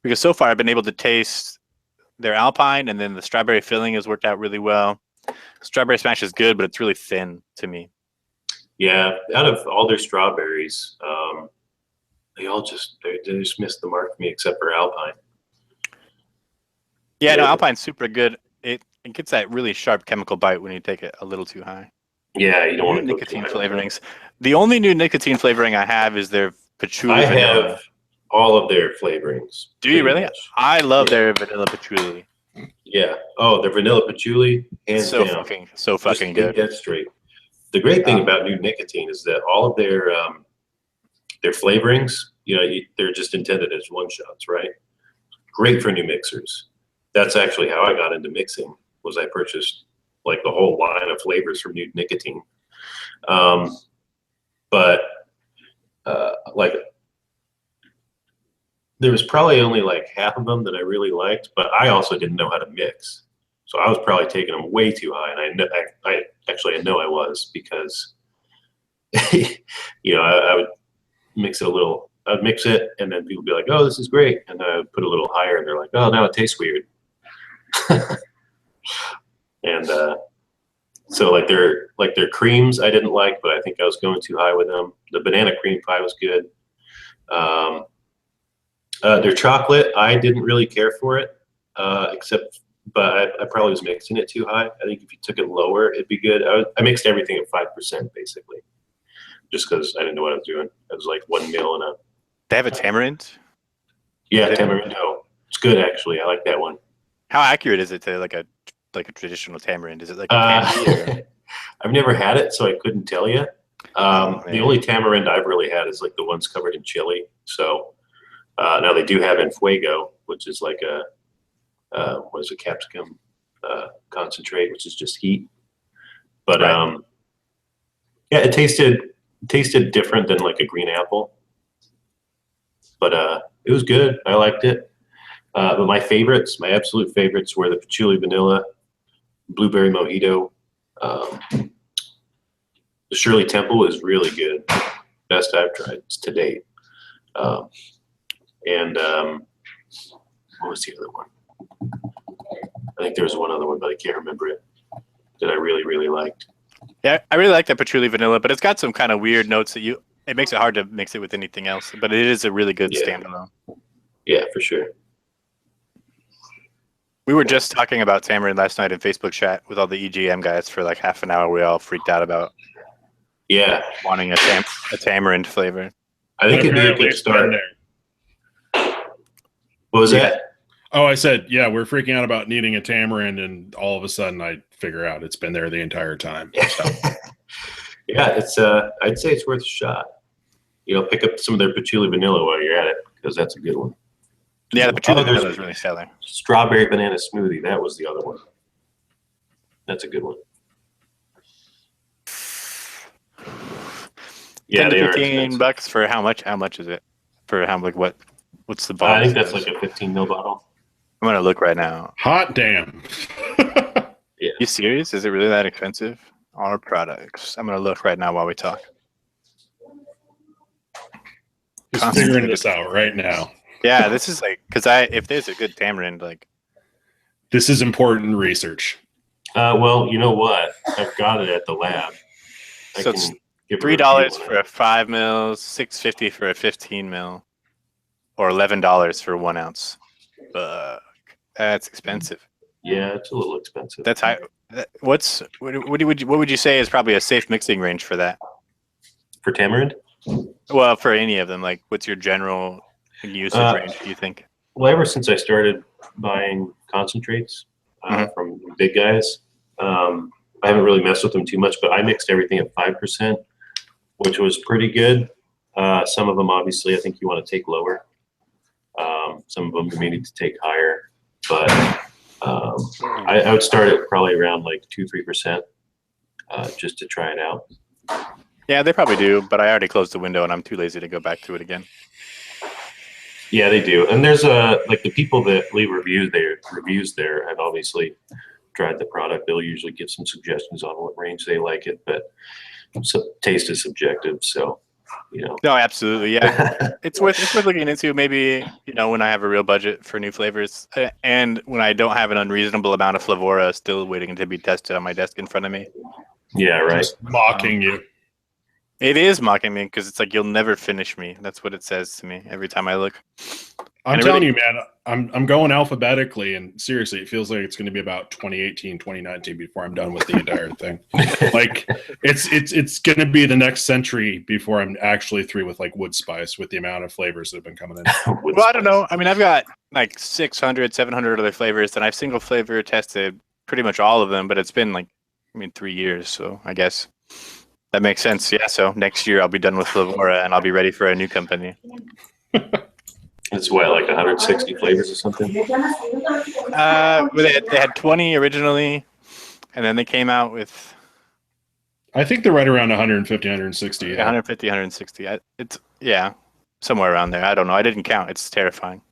[SPEAKER 1] Because so far I've been able to taste their Alpine, and then the strawberry filling has worked out really well. Strawberry Smash is good, but it's really thin to me.
[SPEAKER 3] Yeah, out of all their strawberries, they just missed the mark for me, except for Alpine.
[SPEAKER 1] Yeah, no,
[SPEAKER 3] Yeah.
[SPEAKER 1] Alpine's super good. It gets that really sharp chemical bite when you take it a little too high.
[SPEAKER 3] Yeah, you don't
[SPEAKER 1] New
[SPEAKER 3] want to go too
[SPEAKER 1] nicotine
[SPEAKER 3] high.
[SPEAKER 1] flavorings. The only new nicotine flavoring I have is their patchouli
[SPEAKER 3] I
[SPEAKER 1] vanilla.
[SPEAKER 3] have all of their flavorings.
[SPEAKER 1] Do you
[SPEAKER 3] pretty
[SPEAKER 1] really?
[SPEAKER 3] much.
[SPEAKER 1] I love
[SPEAKER 3] Yeah.
[SPEAKER 1] their vanilla patchouli.
[SPEAKER 3] Yeah. Oh, their vanilla patchouli, hands
[SPEAKER 1] So
[SPEAKER 3] down.
[SPEAKER 1] fucking
[SPEAKER 3] Just
[SPEAKER 1] good.
[SPEAKER 3] get that straight. The great thing
[SPEAKER 1] Uh,
[SPEAKER 3] about new nicotine is that all of their flavorings, they're just intended as one shots, right? Great for new mixers. That's actually how I got into mixing. Was I purchased like the whole line of flavors from new nicotine. But like there was probably only like half of them that I really liked, but I also didn't know how to mix. So I was probably taking them way too high, and I know I was, because I would mix it a little. I'd mix it, and then people would be like, "Oh, this is great," and then I would put a little higher, and they're like, "Oh, now it tastes weird." And so like their creams I didn't like, but I think I was going too high with them. The banana cream pie was good. Their chocolate, I didn't really care for it, but I probably was mixing it too high. I think if you took it lower, it'd be good. I mixed everything at 5% basically, just because I didn't know what I was doing. It was like 1 mil and
[SPEAKER 1] they have a tamarind.
[SPEAKER 3] yeah, tamarindo. It's good actually. I like that one.
[SPEAKER 1] How accurate is it to like a traditional tamarind? Is it like a candy? Or?
[SPEAKER 3] I've never had it, so I couldn't tell you. The only tamarind I've really had is like the ones covered in chili. So now they do have in fuego, which is like a capsicum concentrate, which is just heat. But
[SPEAKER 1] right.
[SPEAKER 3] yeah, it tasted different than like a green apple. But it was good. I liked it. But my absolute favorites were the patchouli vanilla, blueberry mojito. The Shirley Temple is really good. Best I've tried to date. And what was the other one? I think there was one other one, but I can't remember it, that I really, really liked.
[SPEAKER 1] Yeah, I really like that patchouli vanilla, but it's got some kind of weird notes that it makes it hard to mix it with anything else. But it is a really good standalone.
[SPEAKER 3] Yeah, for sure.
[SPEAKER 1] We were just talking about tamarind last night in Facebook chat with all the EGM guys for like half an hour. We all freaked out about wanting a tamarind flavor.
[SPEAKER 3] I think it'd be a good start. What was that?
[SPEAKER 2] Oh, I said, yeah, we're freaking out about needing a tamarind, and all of a sudden I figure out it's been there the entire time. So.
[SPEAKER 3] Yeah, it's I'd say it's worth a shot. Pick up some of their patchouli vanilla while you're at it, because that's a good one.
[SPEAKER 1] Yeah, the patchouli vanilla is really selling.
[SPEAKER 3] Strawberry banana smoothie, that was the other one. That's a good one. Yeah,
[SPEAKER 1] $10 to $15 for how much? How much is it? For how what's the bottle?
[SPEAKER 3] I think that's like a 15 ml bottle.
[SPEAKER 1] I'm gonna look right now.
[SPEAKER 2] Hot damn.
[SPEAKER 3] Yeah.
[SPEAKER 1] You serious? Is it really that expensive? Our products. I'm gonna look right now while we talk.
[SPEAKER 2] Just figuring this out right now.
[SPEAKER 1] Yeah, this is like, because if there's a good tamarind, like,
[SPEAKER 2] this is important research.
[SPEAKER 3] Well, you know what? I've got it at the lab.
[SPEAKER 1] So it's $3 for a 5 mil, $6.50 for a 15 mil, or $11 for 1 ounce. That's expensive.
[SPEAKER 3] Yeah, it's a little expensive.
[SPEAKER 1] That's high. What would you say is probably a safe mixing range for that?
[SPEAKER 3] For tamarind?
[SPEAKER 1] Well, for any of them, like, what's your general usage range, do you think?
[SPEAKER 3] Well, ever since I started buying concentrates from big guys, I haven't really messed with them too much, but I mixed everything at 5%, which was pretty good. Some of them, obviously, I think you want to take lower. Some of them you may need to take higher, but I would start at probably around like 2-3%, just to try it out.
[SPEAKER 1] Yeah, they probably do, but I already closed the window and I'm too lazy to go back to it again.
[SPEAKER 3] Yeah, they do. And there's like the people that leave reviews there have obviously tried the product. They'll usually give some suggestions on what range they like it, but taste is subjective. So,
[SPEAKER 1] No, absolutely. Yeah. It's worth looking into, maybe, when I have a real budget for new flavors, and when I don't have an unreasonable amount of Flavora still waiting to be tested on my desk in front of me.
[SPEAKER 3] Yeah, right.
[SPEAKER 2] Just mocking you.
[SPEAKER 1] It is mocking me because it's like, you'll never finish me. That's what it says to me every time I look.
[SPEAKER 2] I'm telling you, man, I'm going alphabetically, and seriously, it feels like it's going to be about 2018, 2019 before I'm done with the entire thing. Like it's going to be the next century before I'm actually through with like wood spice with the amount of flavors that have been coming in.
[SPEAKER 1] Well, I don't know. I mean, I've got like 600, 700 other flavors, and I've single flavor tested pretty much all of them, but it's been like, 3 years. So I guess that makes sense. Yeah. So next year I'll be done with Flavora and I'll be ready for a new company.
[SPEAKER 3] It's what, like 160 flavors or something?
[SPEAKER 1] They had 20 originally, and then they came out with,
[SPEAKER 2] I think they're right around 150, 160. Yeah.
[SPEAKER 1] 150, 160. It's somewhere around there. I don't know. I didn't count. It's terrifying.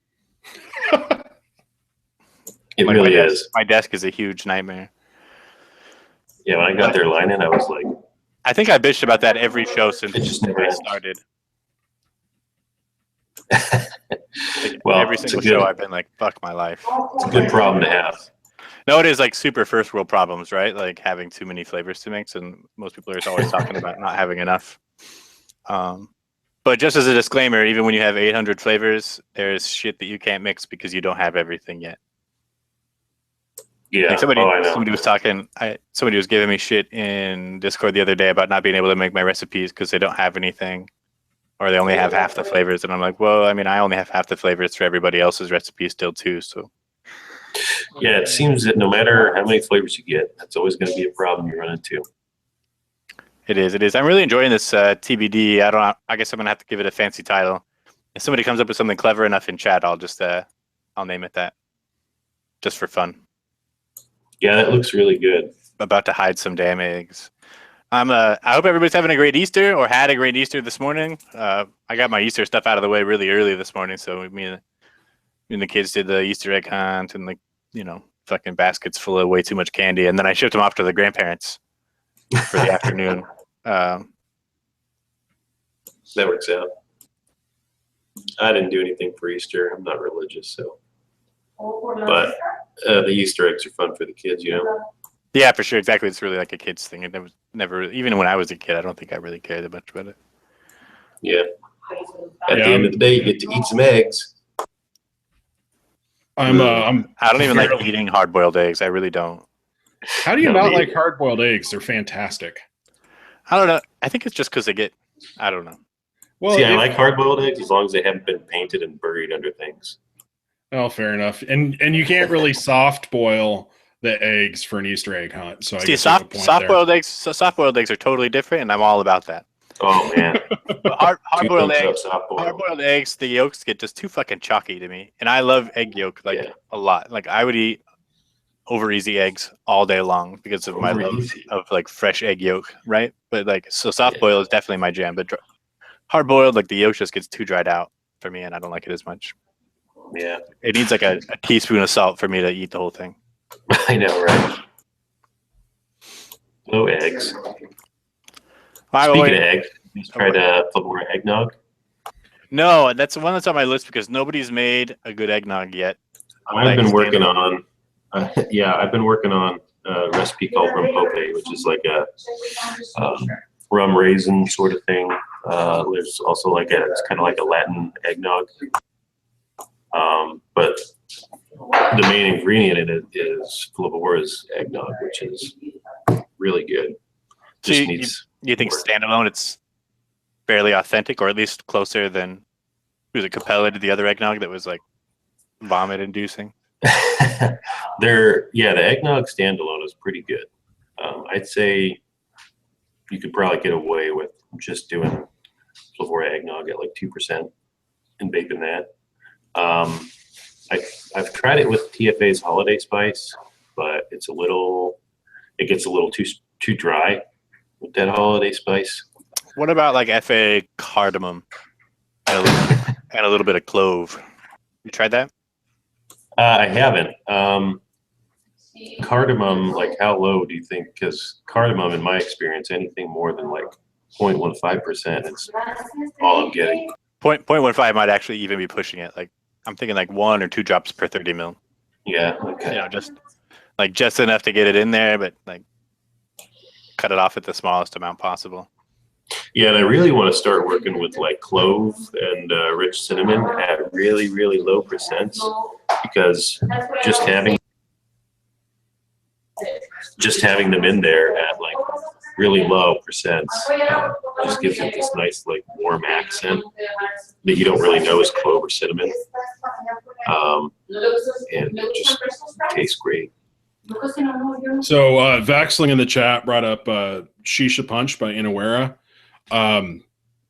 [SPEAKER 3] It really is.
[SPEAKER 1] My desk is a huge nightmare.
[SPEAKER 3] Yeah, when I got their line in, I was like,
[SPEAKER 1] I think I bitched about that every show since
[SPEAKER 3] it just never
[SPEAKER 1] I
[SPEAKER 3] ends.
[SPEAKER 1] started.
[SPEAKER 3] Well,
[SPEAKER 1] every single show I've been like, fuck my life.
[SPEAKER 3] It's a good problem to have.
[SPEAKER 1] No, it is like super first world problems, right? Like having too many flavors to mix, and most people are always talking about not having enough. But just as a disclaimer, even when you have 800 flavors, there's shit that you can't mix because you don't have everything yet.
[SPEAKER 3] Yeah.
[SPEAKER 1] Like somebody was talking. Somebody was giving me shit in Discord the other day about not being able to make my recipes because they don't have anything, or they only have half the flavors. And I'm like, well, I mean, I only have half the flavors for everybody else's recipes still too. So.
[SPEAKER 3] Yeah, it seems that no matter how many flavors you get, that's always going to be a problem you run into.
[SPEAKER 1] It is. I'm really enjoying this TBD. I guess I'm gonna have to give it a fancy title. If somebody comes up with something clever enough in chat, I'll name it that, just for fun.
[SPEAKER 3] Yeah, that looks really good.
[SPEAKER 1] About to hide some damn eggs. I hope everybody's having a great Easter, or had a great Easter this morning. I got my Easter stuff out of the way really early this morning, so me and the kids did the Easter egg hunt and fucking baskets full of way too much candy, and then I shipped them off to the grandparents for the afternoon.
[SPEAKER 3] That works out. I didn't do anything for Easter. I'm not religious, so. But the Easter eggs are fun for the kids,
[SPEAKER 1] Yeah, for sure. Exactly. It's really like a kid's thing. It was never, even when I was a kid, I don't think I really cared that much about it.
[SPEAKER 3] Yeah. At the end of the day, you get to eat some eggs.
[SPEAKER 1] I don't even like eating hard-boiled eggs. I really don't.
[SPEAKER 2] How do you not like hard-boiled eggs? They're fantastic.
[SPEAKER 1] I don't know. I think it's just because I don't know.
[SPEAKER 3] Well, see, I like hard-boiled eggs as long as they haven't been painted and buried under things.
[SPEAKER 2] Oh, fair enough. And you can't really soft boil the eggs for an Easter egg hunt. So
[SPEAKER 1] see, soft-boiled eggs are totally different, and I'm all about that.
[SPEAKER 3] Oh man,
[SPEAKER 1] hard-boiled eggs, the yolks get just too fucking chalky to me, and I love egg yolk a lot. Like I would eat over easy eggs all day long because of my love of like fresh egg yolk, right? But so soft boil is definitely my jam. But hard boiled, like the yolk just gets too dried out for me, and I don't like it as much.
[SPEAKER 3] Yeah,
[SPEAKER 1] it needs like a teaspoon of salt for me to eat the whole thing.
[SPEAKER 3] I know, right? No eggs. Speaking of eggs, you tried Flavora eggnog?
[SPEAKER 1] No, that's the one that's on my list because nobody's made a good eggnog yet.
[SPEAKER 3] I've been working on. I've been working on a recipe called rum Kopel, which is like a rum raisin sort of thing. There's also it's kind of like a Latin eggnog. But the main ingredient in it is Flavora's eggnog, which is really good.
[SPEAKER 1] So you think standalone it's fairly authentic, or at least closer than Kopel did the other eggnog that was like vomit inducing?
[SPEAKER 3] The eggnog standalone is pretty good. I'd say you could probably get away with just doing Flavora eggnog at like 2% and baking that. I've tried it with TFA's holiday spice, but it gets a little too dry with that holiday spice.
[SPEAKER 1] What about like FA cardamom? At and a little bit of clove. You tried that?
[SPEAKER 3] I haven't. Cardamom, like how low do you think? Because cardamom, in my experience, anything more than like 0.15%, it's all I'm getting.
[SPEAKER 1] 0.15 might actually even be pushing it. Like I'm thinking like 1 or 2 drops per 30 mil.
[SPEAKER 3] Yeah. Okay.
[SPEAKER 1] You know, just enough to get it in there, but like cut it off at the smallest amount possible.
[SPEAKER 3] Yeah, and I really want to start working with like clove and rich cinnamon at really, really low percents, because just having them in there at like really low percents just gives it this nice like warm accent that you don't really know is clove or cinnamon, and it just tastes great.
[SPEAKER 2] So Vaxling in the chat brought up Shisha Punch by Inawera.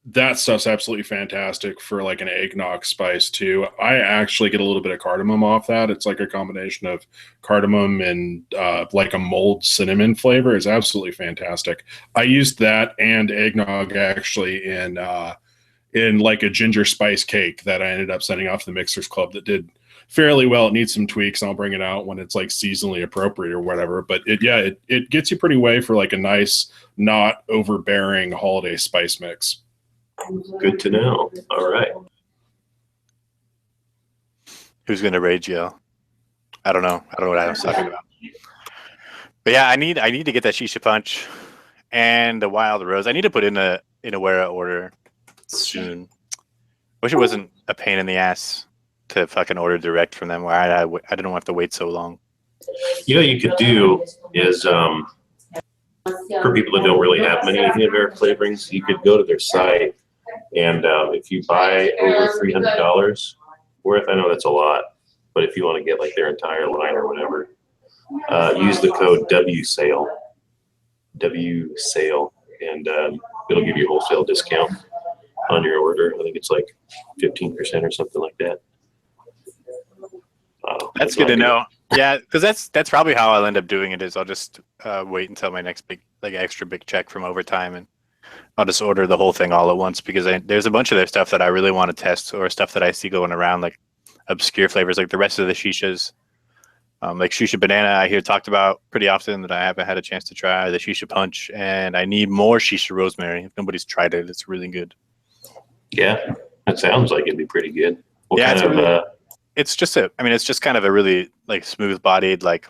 [SPEAKER 2] That stuff's absolutely fantastic for like an eggnog spice too. I actually get a little bit of cardamom off that. It's like a combination of cardamom and like a mulled cinnamon flavor. It's absolutely fantastic. I used that and eggnog actually in like a ginger spice cake that I ended up sending off to the Mixers Club that did fairly well. It needs some tweaks, and I'll bring it out when it's like seasonally appropriate or whatever. But it gets you pretty way for like a nice, not overbearing holiday spice mix.
[SPEAKER 3] Good to know. All right.
[SPEAKER 1] Who's gonna rage yell? I don't know. I don't know what I was talking about. But yeah, I need to get that Shisha Punch and the Wild Rose. I need to put in a Inawera order soon. Wish it wasn't a pain in the ass to fucking order direct from them. Where I didn't have to wait so long.
[SPEAKER 3] You know, what you could do is for people that don't really have many Inawera flavorings, you could go to their site, and if you buy over $300 worth, I know that's a lot, but if you want to get like their entire line or whatever, use the code WSALE, and it'll give you a wholesale discount on your order. I think it's like 15% or something like that.
[SPEAKER 1] That's good to know. Yeah, because that's probably how I'll end up doing it. Is I'll just wait until my next big, like extra big check from overtime, and I'll just order the whole thing all at once, because there's a bunch of their stuff that I really want to test, or stuff that I see going around, like obscure flavors, like the rest of the shishas. Like Shisha Banana, I hear talked about pretty often that I haven't had a chance to try. The Shisha Punch, and I need more Shisha Rosemary. If nobody's tried it, it's really good.
[SPEAKER 3] Yeah, that sounds like it'd be pretty good.
[SPEAKER 1] It's just kind of a really like smooth-bodied like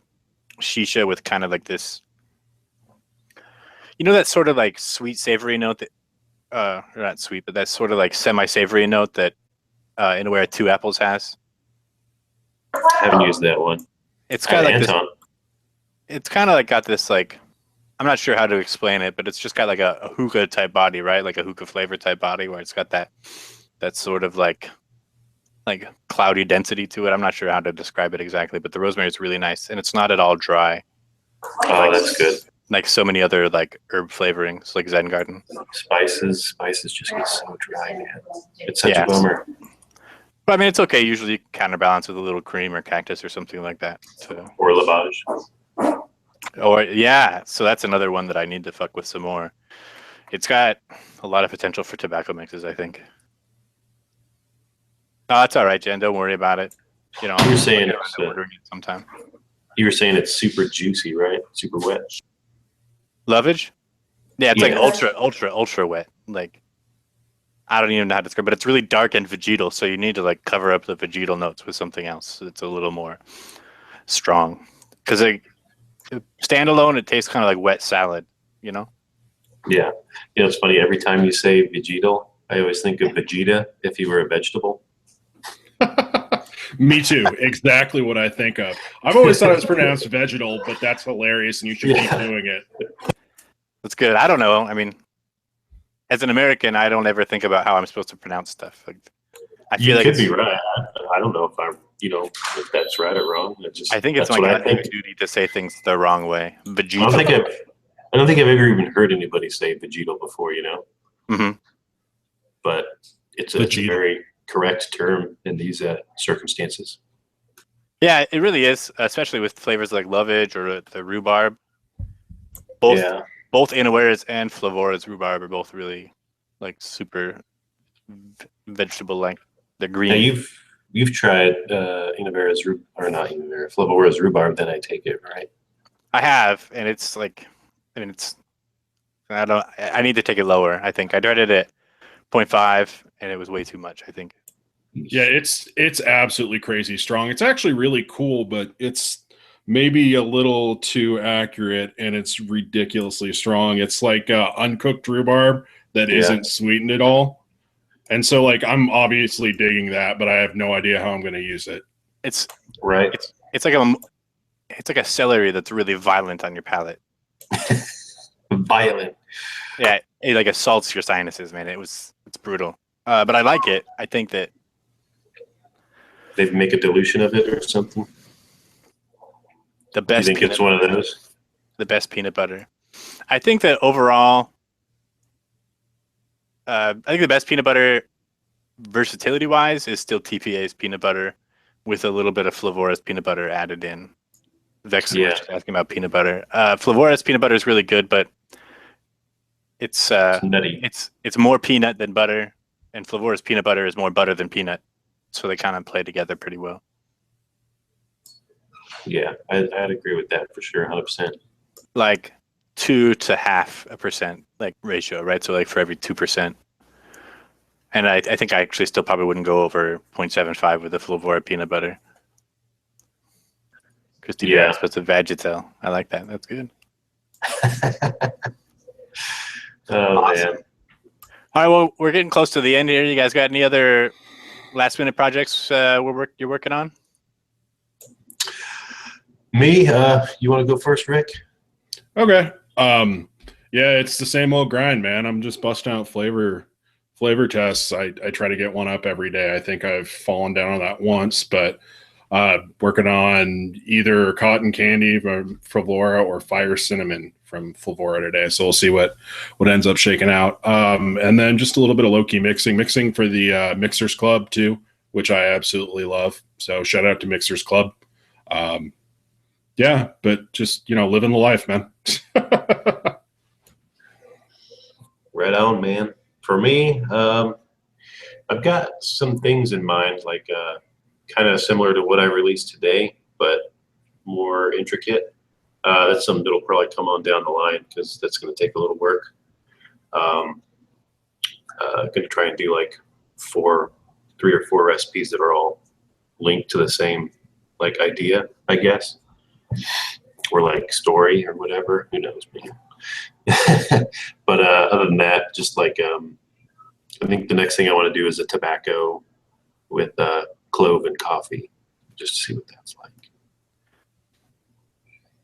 [SPEAKER 1] shisha with kind of like this, you know, that sort of like sweet savory note that not sweet, but that sort of like semi-savory note that Inawera Two Apples has.
[SPEAKER 3] I haven't used that one.
[SPEAKER 1] It's kind of like this. It's kind of like got this like, I'm not sure how to explain it, but it's just got like a hookah type body, right? Like a hookah flavor type body, where it's got that sort of like cloudy density to it. I'm not sure how to describe it exactly, but the rosemary is really nice, and it's not at all dry.
[SPEAKER 3] Oh, that's good.
[SPEAKER 1] Like so many other like herb flavorings, like Zen Garden.
[SPEAKER 3] Spices just get so dry, man. It's such a bummer.
[SPEAKER 1] But I mean, it's okay. Usually you counterbalance with a little cream or cactus or something like that.
[SPEAKER 3] Or lavage.
[SPEAKER 1] Or yeah, so that's another one that I need to fuck with some more. It's got a lot of potential for tobacco mixes, I think. Oh, that's all right, Jen. Don't worry about it. You know,
[SPEAKER 3] you're saying
[SPEAKER 1] ordering it sometime.
[SPEAKER 3] You were saying it's super juicy, right? Super wet.
[SPEAKER 1] Lovage? Yeah, it's like ultra wet. Like, I don't even know how to describe it, but it's really dark and vegetal, so you need to like cover up the vegetal notes with something else. So it's a little more strong. Because standalone, it tastes kind of like wet salad, you know?
[SPEAKER 3] Yeah. You know, it's funny. Every time you say vegetal, I always think of Vegeta if he were a vegetable.
[SPEAKER 2] Me too. Exactly what I think of. I've always thought it was pronounced vegetal, but that's hilarious, and you should keep doing it.
[SPEAKER 1] That's good. I don't know. I mean, as an American, I don't ever think about how I'm supposed to pronounce stuff. Like, I feel like
[SPEAKER 3] could be right. I don't know if I'm, if that's right or wrong.
[SPEAKER 1] I think it's my goddamn duty to say things the wrong way. Vegetal.
[SPEAKER 3] I don't think I've ever even heard anybody say vegetal before.
[SPEAKER 1] Mm-hmm.
[SPEAKER 3] But it's a very correct term in these circumstances.
[SPEAKER 1] Yeah, it really is, especially with flavors like lovage or the rhubarb. Both Inawera's and Flavora's rhubarb are both really like super vegetable like. The
[SPEAKER 3] Now
[SPEAKER 1] green.
[SPEAKER 3] you've tried Flavora's rhubarb. Then I take it, right?
[SPEAKER 1] I have, and it's like, it's. I need to take it lower. I think I tried it at 0.5, and it was way too much. I think.
[SPEAKER 2] Yeah, it's absolutely crazy strong. It's actually really cool, but it's maybe a little too accurate, and it's ridiculously strong. It's like uncooked rhubarb that
[SPEAKER 3] Yeah.
[SPEAKER 2] isn't sweetened at all. And so, like, I'm obviously digging that, but I have no idea how I'm going to use it.
[SPEAKER 1] It's
[SPEAKER 3] Right.
[SPEAKER 1] it's like a celery that's really violent on your palate.
[SPEAKER 3] Violent.
[SPEAKER 1] Yeah, it like assaults your sinuses, man. It's brutal. But I like it. I think that
[SPEAKER 3] They make a dilution of it or something.
[SPEAKER 1] the
[SPEAKER 3] Do you
[SPEAKER 1] best
[SPEAKER 3] think it's one of those?
[SPEAKER 1] the best peanut butter. I think that overall, I think the best peanut butter versatility wise is still TPA's peanut butter with a little bit of Flavora's peanut butter added in. Vexen was just asking about peanut butter. Flavora's peanut butter is really good, but it's
[SPEAKER 3] nutty.
[SPEAKER 1] It's more peanut than butter, and Flavora's peanut butter is more butter than peanut, so they kind of play together pretty well.
[SPEAKER 3] Yeah, I'd agree with that for sure, 100%.
[SPEAKER 1] Like 2 to 0.5% like ratio, right? So like for every 2%. And I think I actually still probably wouldn't go over 0.75 with the Flavora peanut butter. Because TPA is supposed to Vagitel. I like that. That's good.
[SPEAKER 3] Oh,
[SPEAKER 1] awesome.
[SPEAKER 3] man.
[SPEAKER 1] All right, well, we're getting close to the end here. You guys got any other last-minute projects you're working on?
[SPEAKER 3] Me? You want to go first, Rick?
[SPEAKER 2] Okay. Yeah, it's the same old grind, man. I'm just busting out flavor tests. I try to get one up every day. I think I've fallen down on that once, but working on either cotton candy from Flavora or fire cinnamon from Flavora today. So we'll see what ends up shaking out. And then just a little bit of low-key mixing for the Mixers Club too, which I absolutely love. So shout out to Mixers Club. Yeah, but just, living the life, man.
[SPEAKER 3] Right on, man. For me, I've got some things in mind, like kind of similar to what I released today, but more intricate. That's something that'll probably come on down the line because that's going to take a little work. Going to try and do like 3 or 4 recipes that are all linked to the same like idea, I guess, or like story or whatever. Who knows, man. But other than that, just like I think the next thing I want to do is a tobacco with clove and coffee, just to see what that's like.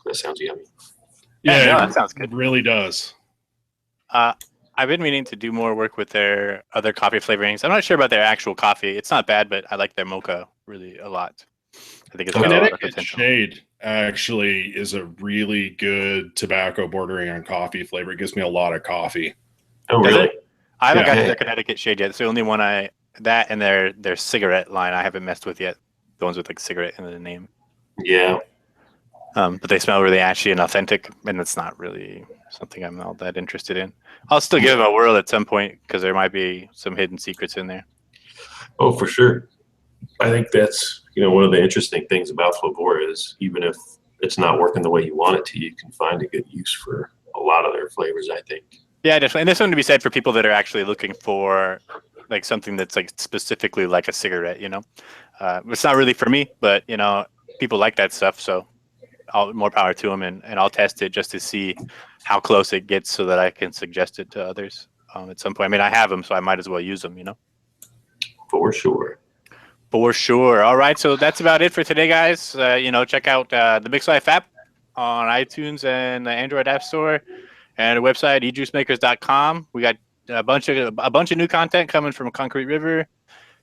[SPEAKER 3] That sounds yummy.
[SPEAKER 2] Yeah,
[SPEAKER 1] no, that sounds good.
[SPEAKER 2] It really does.
[SPEAKER 1] I've been meaning to do more work with their other coffee flavorings. I'm not sure about their actual coffee. It's not bad, but I like their mocha really a lot. I think it's got a lot of potential.
[SPEAKER 2] Shade actually is a really good tobacco bordering on coffee flavor. It gives me a lot of coffee.
[SPEAKER 3] Oh, really?
[SPEAKER 1] I haven't got to their Connecticut shade yet. It's the only one that and their cigarette line I haven't messed with yet. The ones with like cigarette in the name.
[SPEAKER 3] Yeah.
[SPEAKER 1] But they smell really ashy and authentic, and it's not really something I'm all that interested in. I'll still give them a whirl at some point because there might be some hidden secrets in there.
[SPEAKER 3] Oh, for sure. I think that's one of the interesting things about Flavora is even if it's not working the way you want it to, you can find a good use for a lot of their flavors, I think. Yeah,
[SPEAKER 1] definitely. And there's something to be said for people that are actually looking for like something that's like specifically like a cigarette. It's not really for me, but people like that stuff, so more power to them, and I'll test it just to see how close it gets so that I can suggest it to others at some point. I mean, I have them, so I might as well use them.
[SPEAKER 3] For sure.
[SPEAKER 1] For sure. All right, so that's about it for today, guys. Check out the Mixlife app on iTunes and the Android App Store, and our website ejuicemakers.com. We got a bunch of new content coming from Concrete River,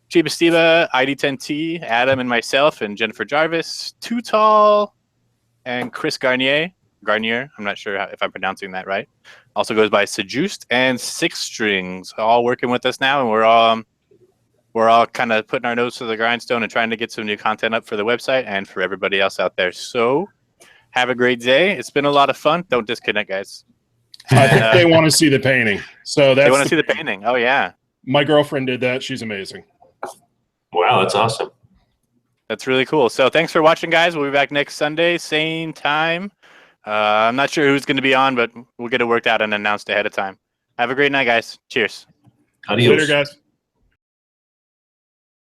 [SPEAKER 1] Cheeba Steeba, ID10T, Adam and myself, and Jennifer Jarvis, Too Tall, and Chris Garnier. I'm not sure if I'm pronouncing that right. Also goes by Seduced and Six Strings, all working with us now, and we're all kind of putting our nose to the grindstone and trying to get some new content up for the website and for everybody else out there. So have a great day. It's been a lot of fun. Don't disconnect, guys.
[SPEAKER 2] I think they want to see the painting. So they
[SPEAKER 1] want to see the painting. Oh, yeah.
[SPEAKER 2] My girlfriend did that. She's amazing.
[SPEAKER 3] Wow, that's awesome.
[SPEAKER 1] That's really cool. So thanks for watching, guys. We'll be back next Sunday, same time. I'm not sure who's going to be on, but we'll get it worked out and announced ahead of time. Have a great night, guys. Cheers.
[SPEAKER 3] Adios.
[SPEAKER 2] Later, guys.